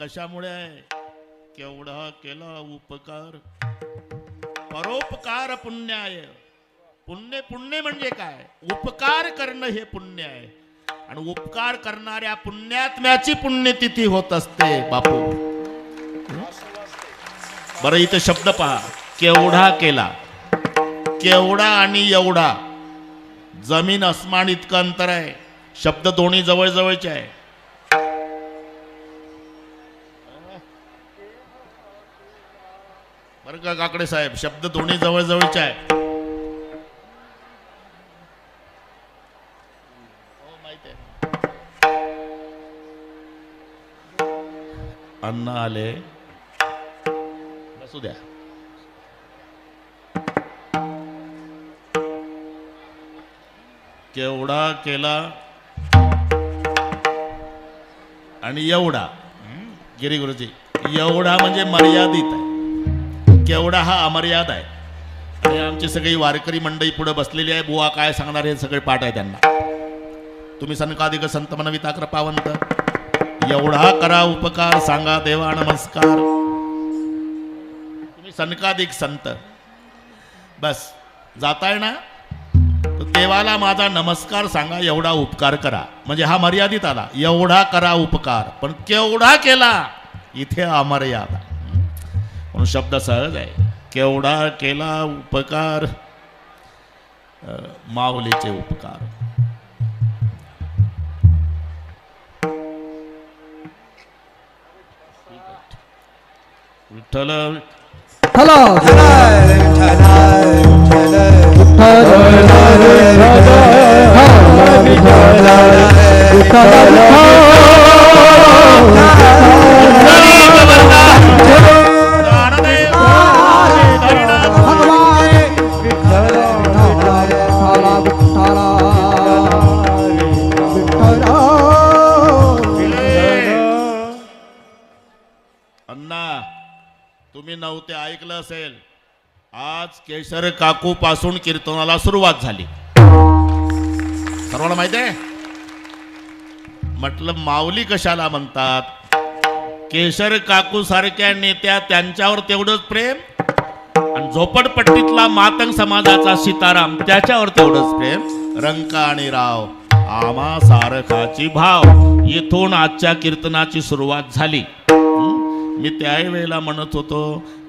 कशामुळे आहे? केवढा केला उपकार, परोपकार पुण्याय. पुण्य पुण्य म्हणजे काय? उपकार करणं हे पुण्य आहे. आणि उपकार करणाऱ्या पुण्यात्म्याची पुण्यतिथी होत असते बापू. बरं इथे शब्द पहा, केवढा केला. केवढा आणि एवढा जमीन अस्मान इतकं अंतर आहे. शब्द दोन्ही जवळ जवळचे आहे. बरं का काकडे साहेब, शब्द दोन्ही जवळ जवळचे आहे. अन्न आले, बसू द्या. केवढा केला आणि एवढा. गिरी गुरुजी, एवढा म्हणजे मर्यादित आहे, केवढा हा अमर्याद आहे. आणि आमची सगळी वारकरी मंडळी पुढे बसलेली आहे. बुवा काय सांगणार हे सगळे पाठ आहे त्यांना. तुम्ही सनकादिक संत मनविता कृपावंत, एवढा करा उपकार, सांगा देवा नमस्कार. तुम्ही सनकादिक संत, बस जाताय ना, तर देवाला माझा नमस्कार सांगा, एवढा उपकार करा. म्हणजे हा मर्यादित आला. एवढा करा उपकार, पण केवढा केला इथे अमर्यादा. म्हणून शब्द सहज आहे. केवढा केला उपकार, माऊलीचे उपकार. विठ्ठल हॅलो तुम्ही नव्हते ऐकलं असेल, आज केशर काकू पासून कीर्तनाला सुरुवात झाली. सर्वांना माहिती आहे. म्हटलं माऊली कशाला म्हणतात? केशर काकू सारख्या नेत्या, त्यांच्यावर तेवढंच प्रेम. आणि झोपडपट्टीतला मातंग समाजाचा सीताराम, त्याच्यावर तेवढंच प्रेम. रंका आणि राव आम्हा सारखाची भाव. येथून आजच्या कीर्तनाची सुरुवात झाली. मी त्याही वेळेला म्हणत होतो,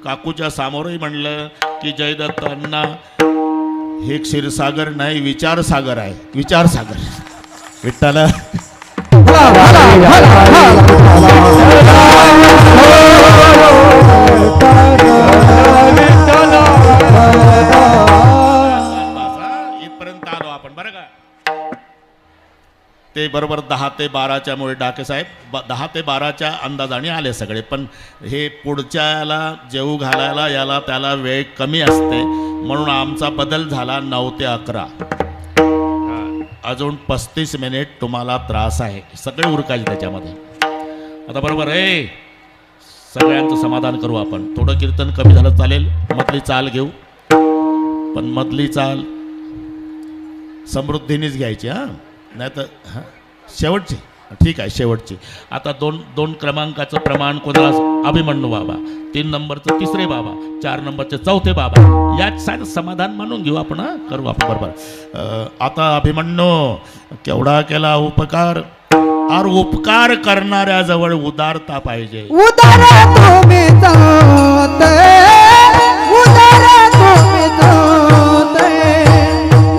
काकूच्या समोरही म्हणलं की जयदत्त अण्णा हे क्षीरसागर नाही, विचारसागर आहे. विचारसागर. विठ्ठल इथपर्यंत आलो आपण. बरं का, ते बरोबर 10 ते 12च्या मुळे डाके साहेब 10 ते 12च्या अंदाजाने आले सगळे. पण हे पुढच्याला जेवू घालायला याला त्याला वेळ कमी असते, म्हणून आमचा बदल झाला 9 ते 11. अजून 35 मिनिट तुम्हाला त्रास आहे. सगळे उरकायचे त्याच्यामध्ये. आता बरोबर आहे, सगळ्यांचं समाधान करू आपण. थोडं कीर्तन कमी झालं चालेल, मधली चाल घेऊ, पण मधली चाल समृद्धीनेच घ्यायची. हां, नाही तर हां शेवटची. ठीक आहे, शेवटची. आता दोन क्रमांकाचं प्रमाण कोणाला? अभिमन्यू बाबा. 3 नंबरचं तिसरे बाबा, 4 नंबरचे चौथे बाबा. याच समाधान मानून घेऊ आपण. हां, करू आपण बरोबर. आता अभिमन्यू, केवढा केला उपकार. और उपकार करणाऱ्याजवळ उदारता पाहिजे. उदार तुम्ही जाते, उदार तुम्ही जाते,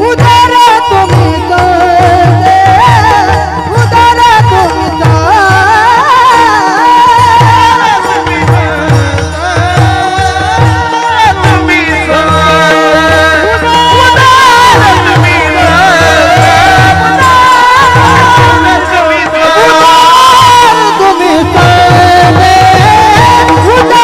उदार तुम्ही जाते, उदार तुम्ही उदार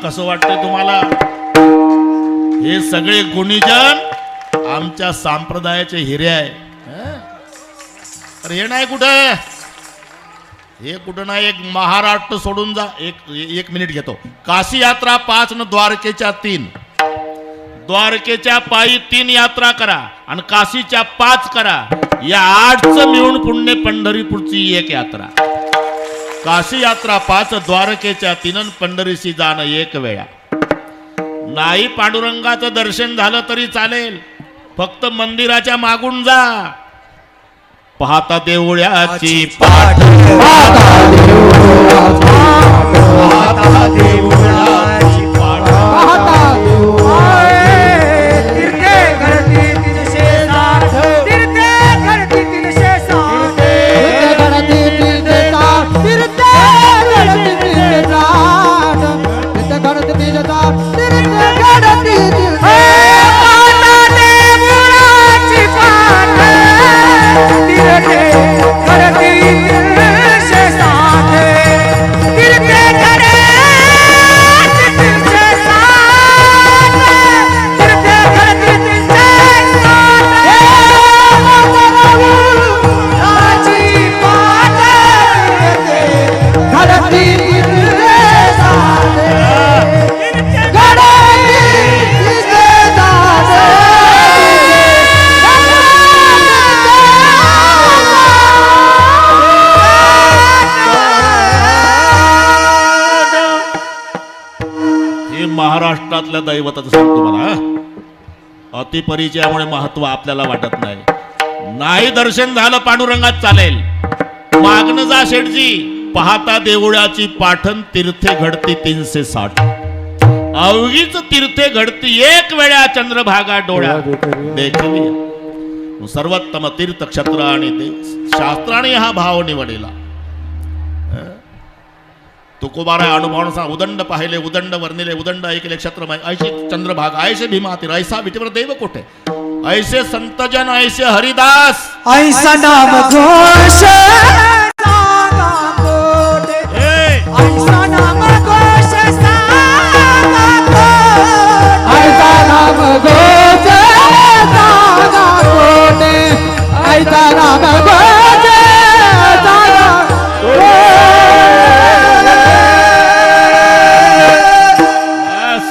कसं वाटतंय तुम्हाला? हे सगळे गुणीजन आमच्या संप्रदायाचे हिरे आहे. अरे हे नाही कुठं, हे कुठं नाही. एक महाराष्ट्र सोडून जा. एक मिनिट घेतो. काशी यात्रा 5 न द्वारकेच्या 3. द्वारकेच्या पायी 3 यात्रा करा आणि काशीच्या 5 करा. या 8चं मिळून पुण्य पंढरीपूरची 1 यात्रा. काशी यात्रा 5, द्वारकेच्या 3, पंढरीशी जाणं 1 वेळा. नाही पांडुरंगाचं दर्शन झालं तरी चालेल, फक्त मंदिराच्या मागून जा. पाहता देवळ्याची पाठ, पाहता देवळाची पाहता देवळ्याची पाठ, पाहता तीर्थे घडती 360, तीर्थे घडती 360, गणती तीर्थे ताट, तीर्थे गणती तीर्थे ताट, तीर्थे गणती तीर्थे ताट, तीर्थे गणती तीर्थे पाहता देवळाची पाठ, तीर्थे घडती 360, तीर्थे घडती 360, तीर्थे घडती 360, देवळाची पाठ, गणती तीर्थे ताट, गणती तीर्थे ताट, हे महाराष्ट्रातल्या दैवताचं सांगतो मला. अतिपरिचयामुळे महत्व आपल्याला वाटत नाही. नाही दर्शन झालं पांडुरंगात चालेल, मागणं जा शेठजी. पाहता देवळाची पाठन, तीर्थे घडती 360. अवघीच तीर्थे घडती 1 वेळा, चंद्रभागा डोळ्या देखली. सर्वोत्तम तीर्थ क्षत्र आणि देव शास्त्राने हा भाव निवडलेला. तुकोबारा अनुभवानुसार उदंड पाहिले, उदंड वर्णिले, उदंड ऐकले क्षत्र ऐसे चंद्रभाग, ऐसे भीमातीर, ऐसा विटीवर देव कोठे, ऐसे संतजन, ऐसे हरिदास. ऐसा नाम घोष सागा कोटे, ऐसा नाम घोष सागा कोटे, ऐसा नाम घोष सागा कोटे, ऐसा नाम घोष सागा बस.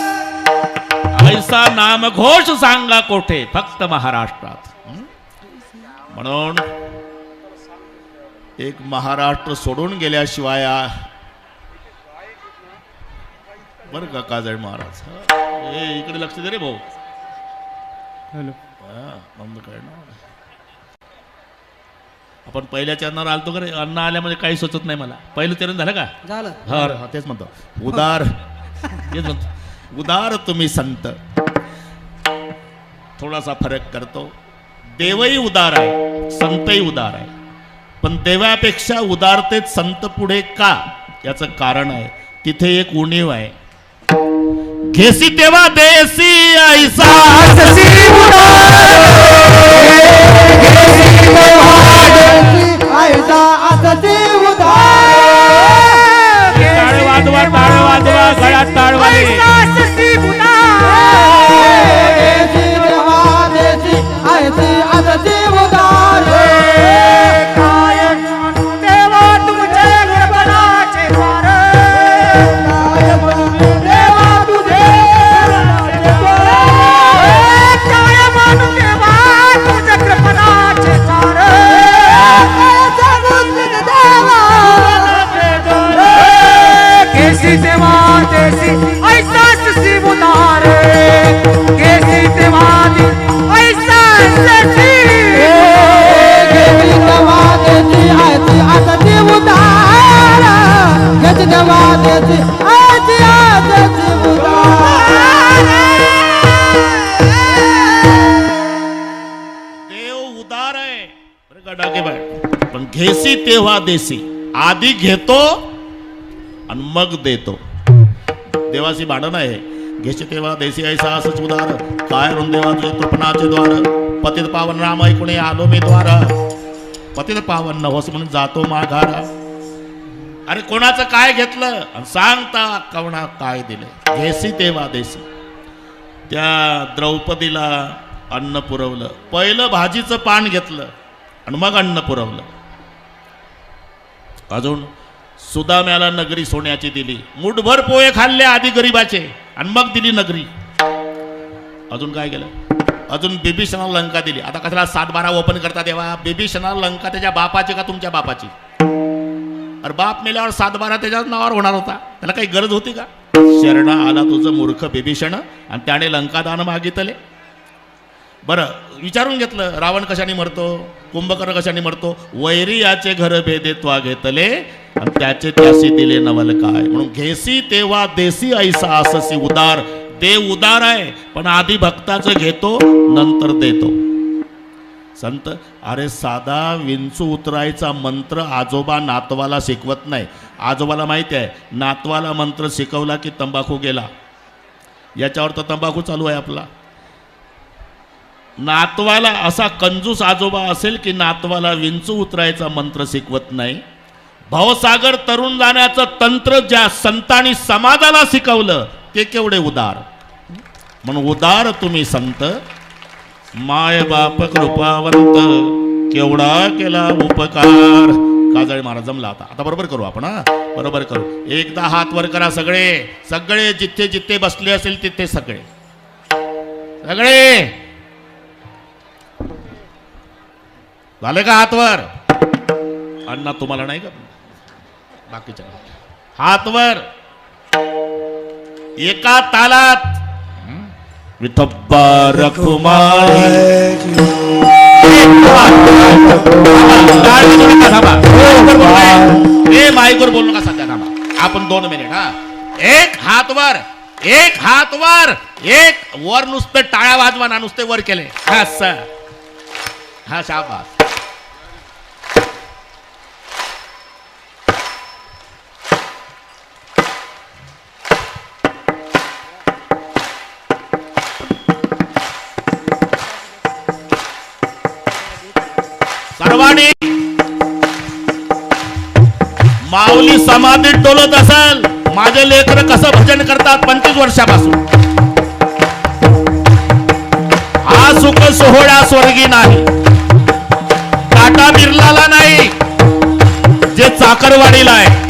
ऐसा नामघोष सांगा कोठे, फक्त महाराष्ट्रात. म्हणून एक महाराष्ट्र सोडून गेल्याशिवाय बर का काजळ महाराज. ए इकडे लक्ष दे रे भाऊ. बंद कर ना. आपण पहिल्या चरणावर आलतो का रे? अन्न आल्यामध्ये काही सुचत नाही मला. पहिलं चरण झालं का? झालं. हा तेच म्हणतो. उदार तेच म्हणतो. उदार तुम्ही संत. थोडासा फरक करतो. देवही उदार आहे, संतही उदार आहे, पण देवापेक्षा उदारतेत संत पुढे का, याचं कारण आहे. तिथे एक उणीव आहे. घेसी तेव्हा देसी ऐसा ससी ऐसा असते उदार. टाळ वाजवा, टाळ वाजवा, गळ्यात टाळ वाजवा. ससी देसी देवा देसी ऐसी असते उदार. काय देवा तुमचे गणपणाचे द्वार, काय म्हणून देवा तुझे काय म्हणून देवा तुझे कृपणाचे द्वार, केसी देवा देसी ऐसा ससी उदार, केसी देवा ऐसा ससी देव उदार आहे बरं का डाके बाय, पण घेसी तेव्हा देसी. आधी घेतो आणि मग देतो. देवाशी भांडण आहे. घेसी तेव्हा देसी ऐसा असच उदार, काय ऋण देवा तुझे तृपणाचे द्वार. पतित पावन राम ऐकुणे आलो मी द्वार, पतित पावन नवस म्हणून जातो माघारा. अरे कोणाचं काय घेतलं आणि सांगता कवणा काय दिलं. घेसी तेव्हा देसी. त्या द्रौपदीला अन्न पुरवलं. पहिलं भाजीचं पान घेतलं आणि मग अन्न पुरवलं. अजून सुदाम्याला नगरी सोन्याची दिली. मुठभर पोहे खाल्ले आधी गरीबाचे आणि मग दिली नगरी. अजून काय केलं. अजून बिभीषणाला लंका दिली. आता कशाला 7-12 ओपन करता देवा. बिभीषणाला लंका त्याच्या बापाची का तुमच्या बापाची. अरे बाप मेल्यावर 7-12 त्याच्याच नावावर होणार होता. त्याला काही गरज होती का. शरणा आला तुझं मूर्ख बिभीषण आणि त्याने लंका दान मागितले. बरं विचारून घेतलं रावण कशाने मरतो. कुंभकर्ण कशाने मरतो. वैरी याचे घर भेदे त्वा घेतले आणि त्याचे त्यासी दिले नवल काय. म्हणून घेसी तेव्हा देसी ऐसा अससी उदार. देव उदार आहे पण आधी भक्ताचं घेतो नंतर देतो. संत अरे साधा विंचू उतरायचा मंत्र आजोबा नातवाला शिकवत नाही. आजोबाला माहिती आहे नातवाला मंत्र शिकवला की तंबाखू गेला. याच्यावर तर तंबाखू चालू आहे आपला. नातवाला असा कंजूस आजोबा असेल की नातवाला विंचू उतरायचा मंत्र शिकवत नाही. भवसागर तरुण जाण्याचं तंत्र ज्या संतांनी समाजाला शिकवलं ते केवढे उदार. म्हणून उदार तुम्ही संत. माय बाप कृपावंत केवढा केला उपकार. काजळे महाराज जमला. आता बरोबर करू आपण. हा बरोबर करू. एकदा हात वर करा सगळे. सगळे जिथे जिथे बसले असेल तिथे सगळे सगळे झाले का हातवर. अण्णा तुम्हाला नाही का बाकीच्या हातवर. एका तालात विठोबा रखुमाई. हे माईकवर बोलू नका सध्या थांबा. आपण 2 मिनिट. हा एक हातवर एक हातवर एक वर. नुसते टाळ्या वाजवा ना. नुसते वर केले. हा सर. हा शाबास. सर्वांनी माऊली समाधीत डोलत असेल. माझे लेकर कसं भजन करतात 25 वर्षापासून. हा सुख सोहळा स्वर्गी नाही. टाटा बिर्लाला नाही जे चाकरवाडीला आहे.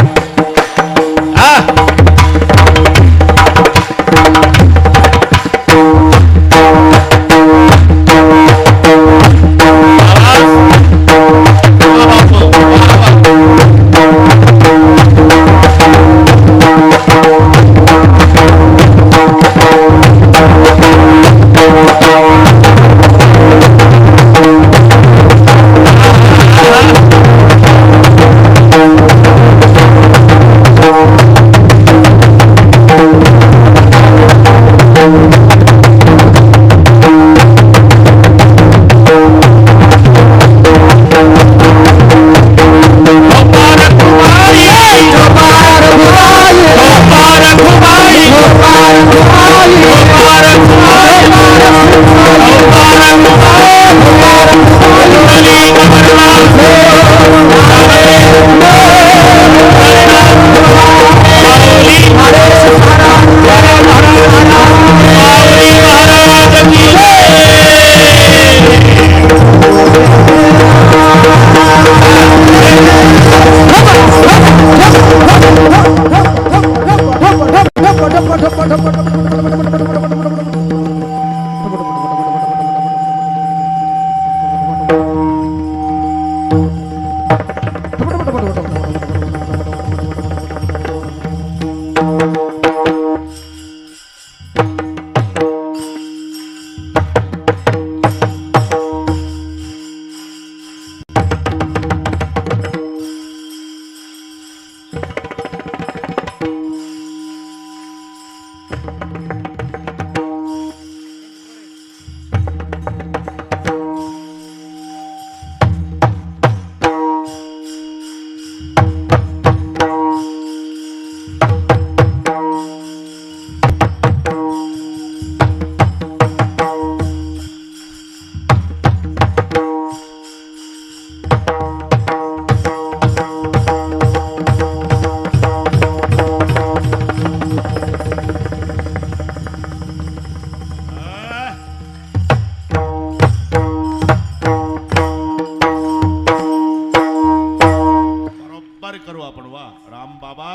राम बाबा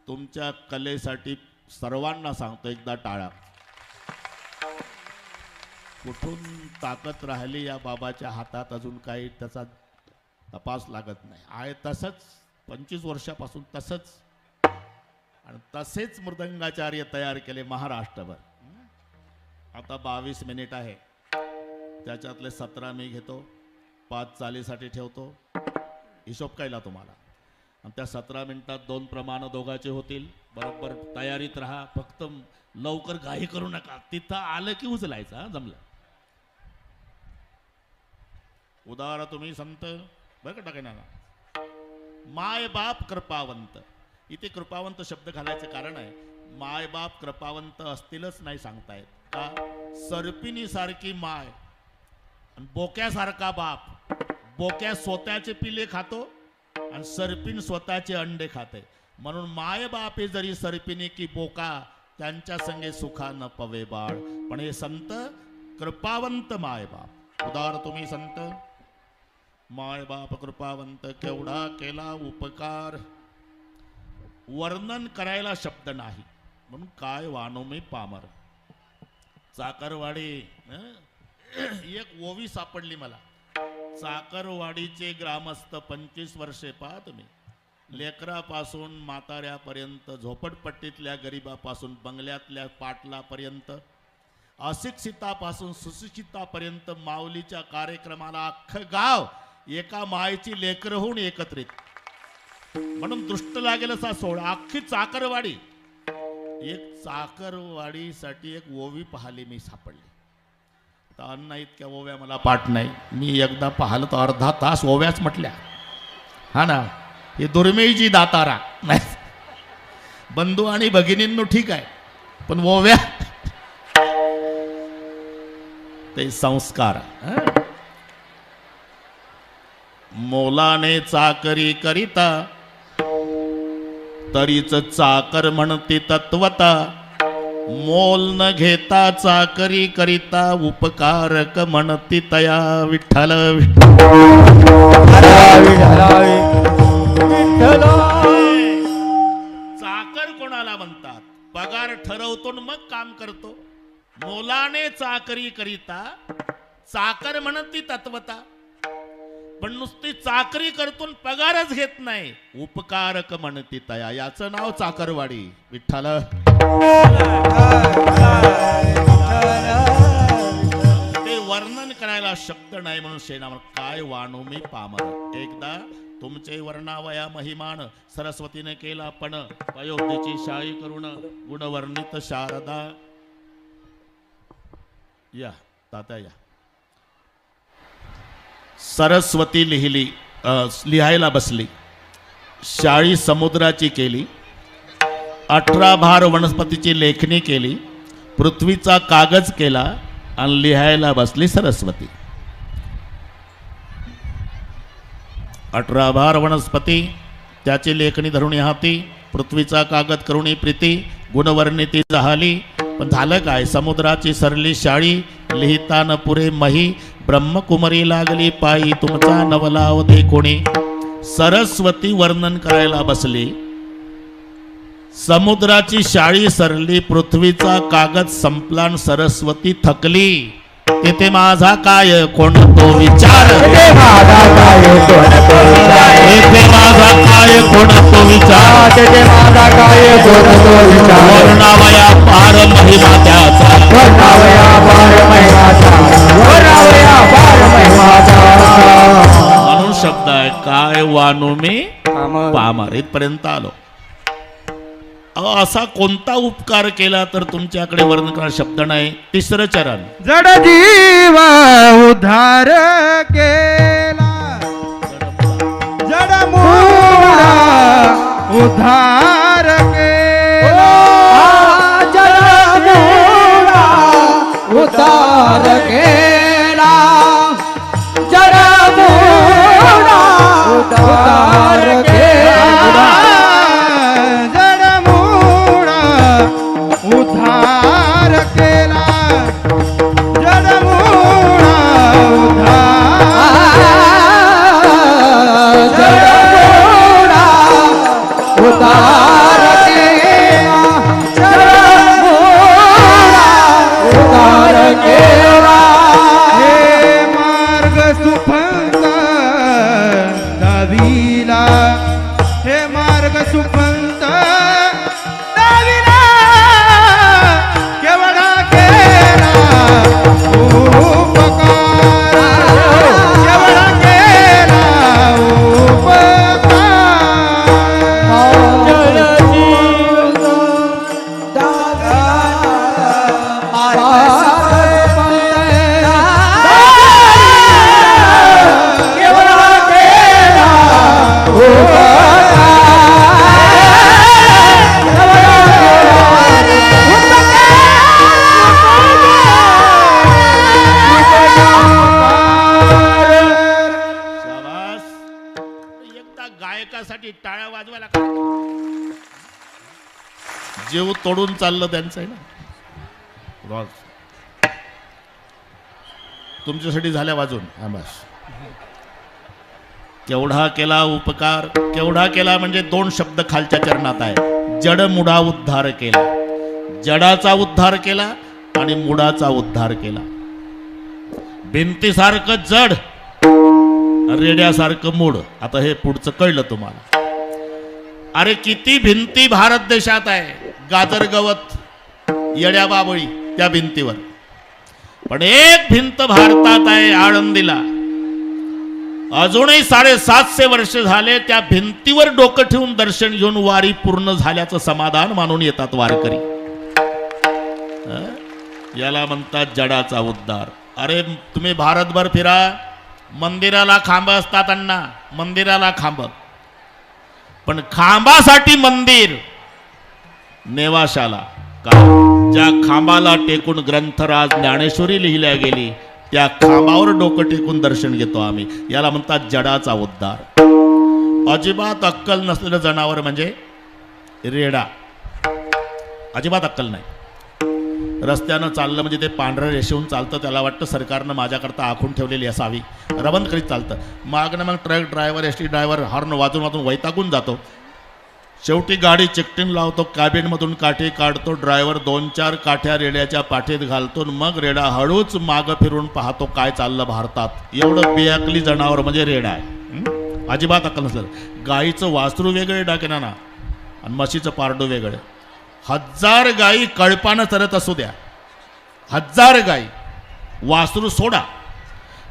तुमच्या कलेसाठी सर्वांना सांगतो एकदा टाळा. कुठून ताकद राहिली या बाबाच्या हातात अजून काही त्याचा तपास लागत नाही. आहे तसंच 25 वर्षापासून तसंच आणि तसेच मृदंगाचार्य तयार केले महाराष्ट्रभर. आता 22 मिनिट आहे, त्याच्यातले 17 मी घेतो, 5 चालीसाठी ठेवतो. हिशोब कायला तुम्हाला. आणि त्या 17 मिनिटात 2 प्रमाण दोघाचे होतील. बरोबर तयारीत राहा, फक्त लवकर घाई करू नका. तिथं आलं की उचलायचं. हा जमलं. उदाहरण तुम्ही संत बरं का टाकाय ना. माय बाप कृपावंत. इथे कृपावंत शब्द घालायचं कारण आहे माय बाप कृपावंत असतीलच नाही सांगतायत का. सरपिनी सारखी माय आणि बोक्यासारखा बाप. बोक्या स्वतःचे पिले खातो आणि सरपिन स्वतःचे अंडे खाते. म्हणून माय बाप हे जरी सरपिनी की बोका त्यांच्या संगे सुखा न पवे बाळ. पण हे संत कृपावंत माय बाप. उदाहरण तुम्ही संत माय बाप कृपावंत केवढा केला उपकार. वर्णन करायला शब्द नाही म्हणून काय वानो मी पामर. चाकरवाडी एक ओवी सापडली मला. चाकरवाडीचे ग्रामस्थ 25 वर्षे पहा तुम्ही. लेकरापासून म्हाताऱ्यापर्यंत, झोपडपट्टीतल्या गरीबापासून बंगल्यातल्या पाटलापर्यंत, अशिक्षितापासून सुशिक्षितापर्यंत माऊलीच्या कार्यक्रमाला अख्खं गाव एका मायची लेकरं होऊन एकत्रित. म्हणून दृष्ट लागेल असा सोहळा. अख्खी चाकरवाडी. एक चाकरवाडीसाठी एक ओवी पाहिली मी सापडली. तर अण्णा इतक्या ओव्या मला पाठ नाही. मी एकदा पाहिलं तर अर्धा तास ओव्याच म्हटल्या. हा ना. हे दुर्मिळजी दातारा बंधू आणि भगिनींनो ठीक आहे, पण ओव्या ते संस्कार. मोलाने चाकरी करिता तरीच चाकर म्हणती तत्वता. मोल न घेता चाकरी करिता उपकारक म्हणती तया विठ्ठल. चाकर कोणाला म्हणतात? पगार ठरवतो मग काम करतो. मोलाने चाकरी करिता चाकर म्हणती तत्वता. पण नुसती चाकरी करतून पगारच घेत नाही, उपकारक म्हणती तया. याचं नाव चाकरवाडी. विठ्ठल. ते वर्णन करायला शब्द नाही म्हणून शेणावर काय वाणू मी पामर. एकदा तुमचे वर्णावया महिमान सरस्वतीने केला पण पयोधीची शाई करुण गुणवर्णित शारदा. या तात्या या. सरस्वती लिहायला बसली. शाळी समुद्राची केली. 18 भार वनस्पतीची लेखणी केली. पृथ्वीचा कागज केला आणि लिहायला बसली सरस्वती. 18 भार वनस्पती त्याची लेखणी धरून हाती. पृथ्वीचा कागद करुणी प्रीती गुणवर्णिती झाली. पण झालं काय? समुद्राची सरली शाळी लिहिता न पुरे मही. ब्रह्मकुमारी लागली पायी तुमचा नवलावते कोणी. सरस्वती वर्णन करायला बसली. समुद्राची शाळी सरली, पृथ्वीचा कागद संपला, सरस्वती थकली. तेथे माझा काय कोण तो विचार. तेथे माझा काय कोण तो विचार. वर्णावया पार महिमा त्याचा. म्हणून शब्द आहे काय वानू मी पामर. इथपर्यंत आलो. असा कोणता उपकार केला तर तुमच्याकडे वर्णन करणारा शब्द नाही. 3रं चरण. जड जीव उद्धार केला. जड मूळा उद्धार केला. जड मूळा उद्धार केला. जड मूळा उद्धार केला. उद्धार केला. जडमूळा उद्धार. जडमूळा श्रीमंत दाविला केवढा केला उपकार केवढा केला उपकार शाबास. एकदा गायकासाठी टाळ्या वाजवायला का जीव तोडून चाललं त्यांचं आहे ना रोज. तुमच्यासाठी झाल्या वाजून आमास. केवढा केला उपकार केवढा केला म्हणजे दोन शब्द खालच्या चरणात आहे. जड मुडा उद्धार केला. जडाचा उद्धार केला आणि मुडाचा उद्धार केला. भिंतीसारखं जड रेड्यासारखं मूड. आता हे पुढचं कळलं तुम्हाला. अरे किती भिंती भारत देशात आहे. गाजर गवत येड्या बाबळी त्या भिंतीवर. पण एक भिंत भारतात आहे आळंदीला. अजूनही 750 वर्ष झाले त्या भिंतीवर डोकं ठेवून दर्शन घेऊन वारी पूर्ण झाल्याचं समाधान मानून येतात वारकरी. याला म्हणतात जडाचा उद्धार. अरे तुम्ही भारतभर फिरा. मंदिराला खांब असतात अण्णा. मंदिराला खांब. पण खांबासाठी मंदिर नेवाशाला का ज्या खांबाला टेकून ग्रंथराज ज्ञानेश्वरी लिहिल्या गेली त्या खांबावर डोकं टेकून दर्शन घेतो आम्ही. याला म्हणतात जडाचा उद्धार. अजिबात अक्कल नसलेलं जनावर म्हणजे रेडा. अजिबात अक्कल नाही. रस्त्यानं चाललं म्हणजे ते पांढऱ्या रेषेहून चालतं. त्याला वाटतं सरकारनं माझ्याकरता आखून ठेवलेली असावी. रवंत करीत चालतं. मागणं मग truck driver S T driver horn वाजून वाजून वैतागून जातो. शेवटी गाडी चेकटिंग लावतो. कॅबिनमधून काठी काढतो. ड्रायव्हर 2-4 काठ्या रेड्याच्या पाठीत घालतो. मग रेडा हळूच मागं फिरून पाहतो काय चाललं भारतात. एवढं बेअकली जनावर म्हणजे रेडा आहे. अजिबात अक्कल नसलं. गाईचं वासरू वेगळे डाकेना ना आणि म्हशीचं पारडं वेगळं. 1000 गाई कळपानं चरत असू द्या. 1000 गाई वासरू सोडा.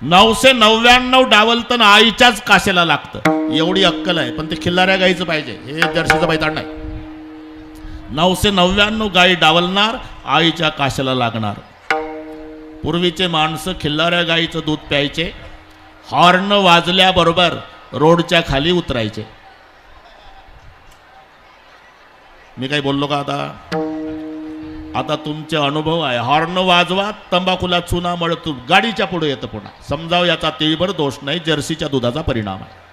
999 डावलतं आईच्याच काशेला लागतं. एवढी अक्कल आहे. पण ते खिल्लाऱ्या गाईचं पाहिजे. हे जर्सीचं बैताड नाही. 999 गाई डावलणार आईच्या काशेला लागणार. पूर्वीचे माणसं खिल्लाऱ्या गाईचं दूध प्यायचे. हॉर्न वाजल्याबरोबर रोडच्या खाली उतरायचे. मी काही बोललो का आता तुमचे अनुभव आहे. हॉर्न वाजवा. तंबाखूला चुना मळतो. गाडीच्या पुढे येतं पुन्हा. समजाव याचा तिळभर दोष नाही. जर्सीच्या दुधाचा परिणाम आहे.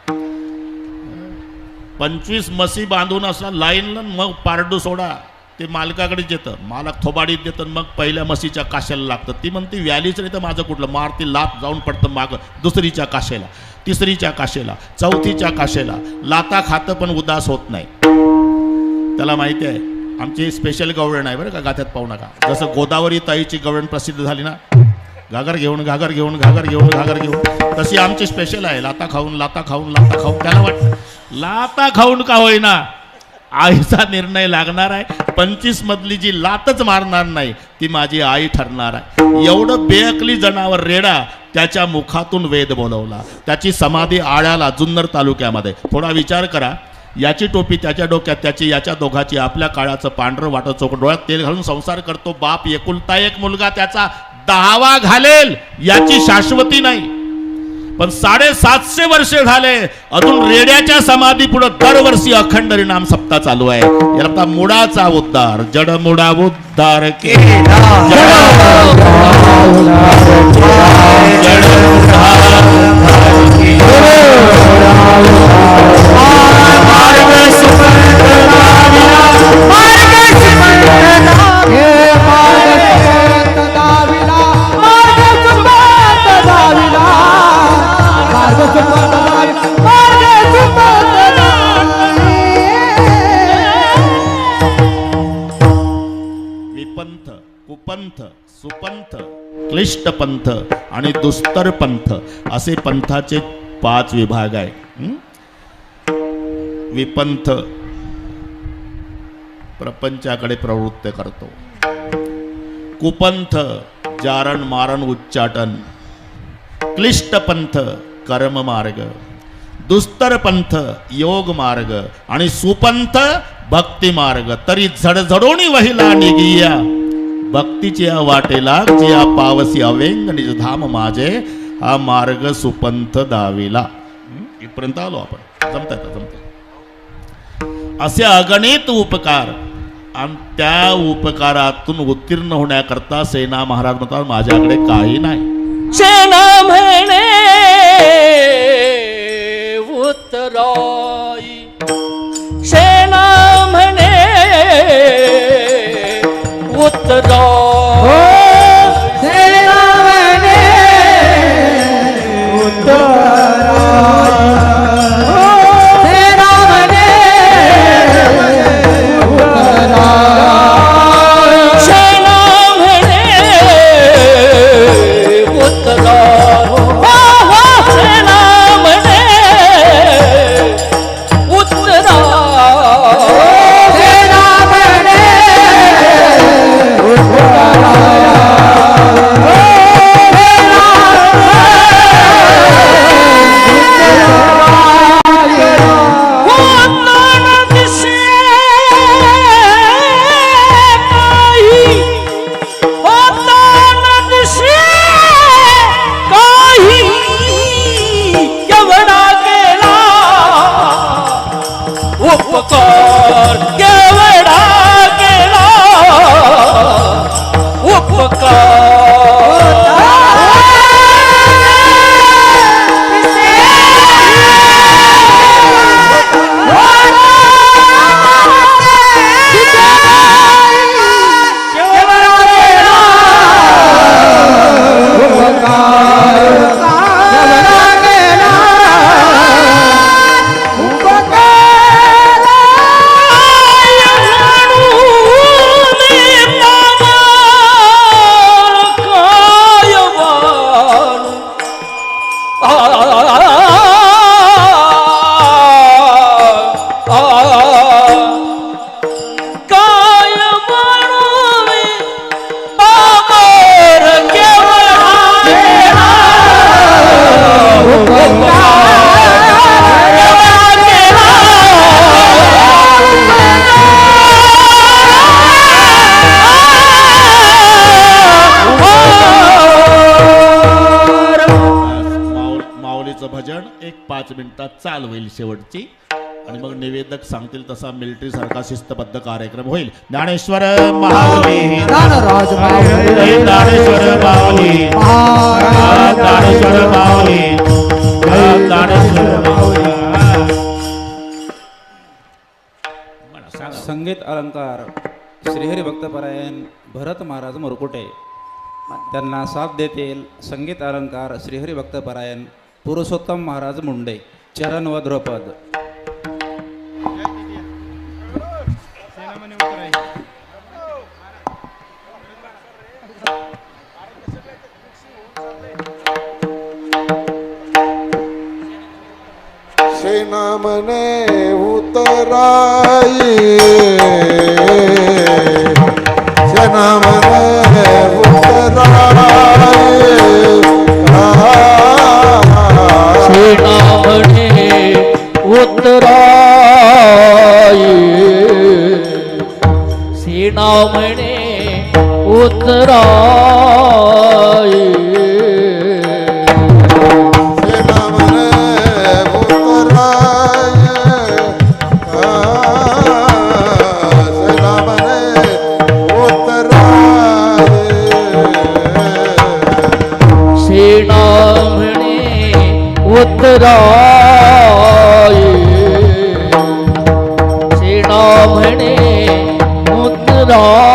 25 म्हशी बांधून असला लाईनला मग पारडू सोडा. ते मालकाकडेच येतं. मालक थोबाडीत देतं. मग पहिल्या म्हशीच्या काशेला लागतं. ती म्हणते व्यालीच नाही तर माझं कुठलं. मारती लात जाऊन पडतं मागं. दुसरीच्या काशेला, तिसरीच्या काशेला, चौथीच्या काशेला. लाता खातं पण उदास होत नाही. त्याला माहिती आहे आमची स्पेशल गवळण आहे बरं का. गाथ्यात पाहू नका. जसं गोदावरी ताईची गवळण प्रसिद्ध झाली ना घागर घेऊन घागर घेऊन घागर घेऊन घागर घेऊन, तशी आमची स्पेशल आहे. लाता खाऊन लाता खाऊन लाता खाऊन. त्याला वाटतं लाता खाऊन का होईना आईचा निर्णय लागणार आहे. 25 मधली जी लातच मारणार नाही ती माझी आई ठरणार आहे. एवढं बेअकली जनावर रेडा. त्याच्या मुखातून वेद बोलवला. त्याची समाधी आळ्याला जुन्नर तालुक्यामध्ये. थोडा विचार करा. याची टोपी त्याच्या डोक्यात, त्याची याच्या दोघाची. आपल्या काळाचं पांढरं वाटत चोख. डोळ्यात तेल घालून संसार करतो. बाप एकुलता एक मुलगा त्याचा 10वा घालेल याची शाश्वती नाही. पण 750 वर्षे झाले अजून रेड्याच्या समाधी पुढे दरवर्षी अखंड हरिनाम सप्ताह चालू आहे. याला म्हणतात मुडाचा उद्धार. जड मुडा उद्धार केला. विपंथ, कुपंथ, सुपंथ, क्लिष्ट पंथ आणि दुस्तर पंथ असे पंथाचे 5 विभाग आहे. विपंथ प्रपंचाकडे प्रवृत्त करतो. कुपंथ जारण मारण उच्चाटन, क्लिष्ट पंथ कर्म मार्ग, दुस्तर पंथ योग मार्ग आणि सुपंथ भक्ती मार्ग. तरी झडझडोनी वहिला निगिया भक्तीच्या वाटेला, जिया पावसी अवेंग निज धाम माझे, हा मार्ग सुपंथ दाविला. इथपर्यंत आलो आपण. जमतात. असे अगणित उपकार आणि त्या उपकारातून उत्तीर्ण होण्याकरता सेना महाराज म्हणतात माझ्याकडे काही नाही. सेना म्हणे उत्तराई, सेना म्हणे उत्तराई, सेना म्हणे सेना म्हणे सेना म्हणे उत्तराई, सेना म्हणे उपकार केवढा केला भजन एक 5 मिनिटात चाल होईल शेवटची आणि मग निवेदक सांगतील तसा मिलिटरी सारखा शिस्तबद्ध कार्यक्रम होईल. ज्ञानेश्वर माऊली, ज्ञानराज माऊली, ज्ञानेश्वर माऊली, ज्ञानेश्वर माऊली, ज्ञानेश्वर माऊली. संगीत अलंकार श्रीहरी भक्तपरायण भरत महाराज मुरकुटे. त्यांना साथ देतील संगीत अलंकार श्रीहरी भक्तपरायण पुरुषोत्तम महाराज मुंडे. चरण व ध्रुपद. सेना मने उतराई, सेना मने उतराई, सेना म्हणे उत्तराई, सेना म्हणे उत्तराई, सेना मने उतराई, सेना मने उतराई, सेना म्हणे उत्तराई, सेना म्हणे उत्तराई.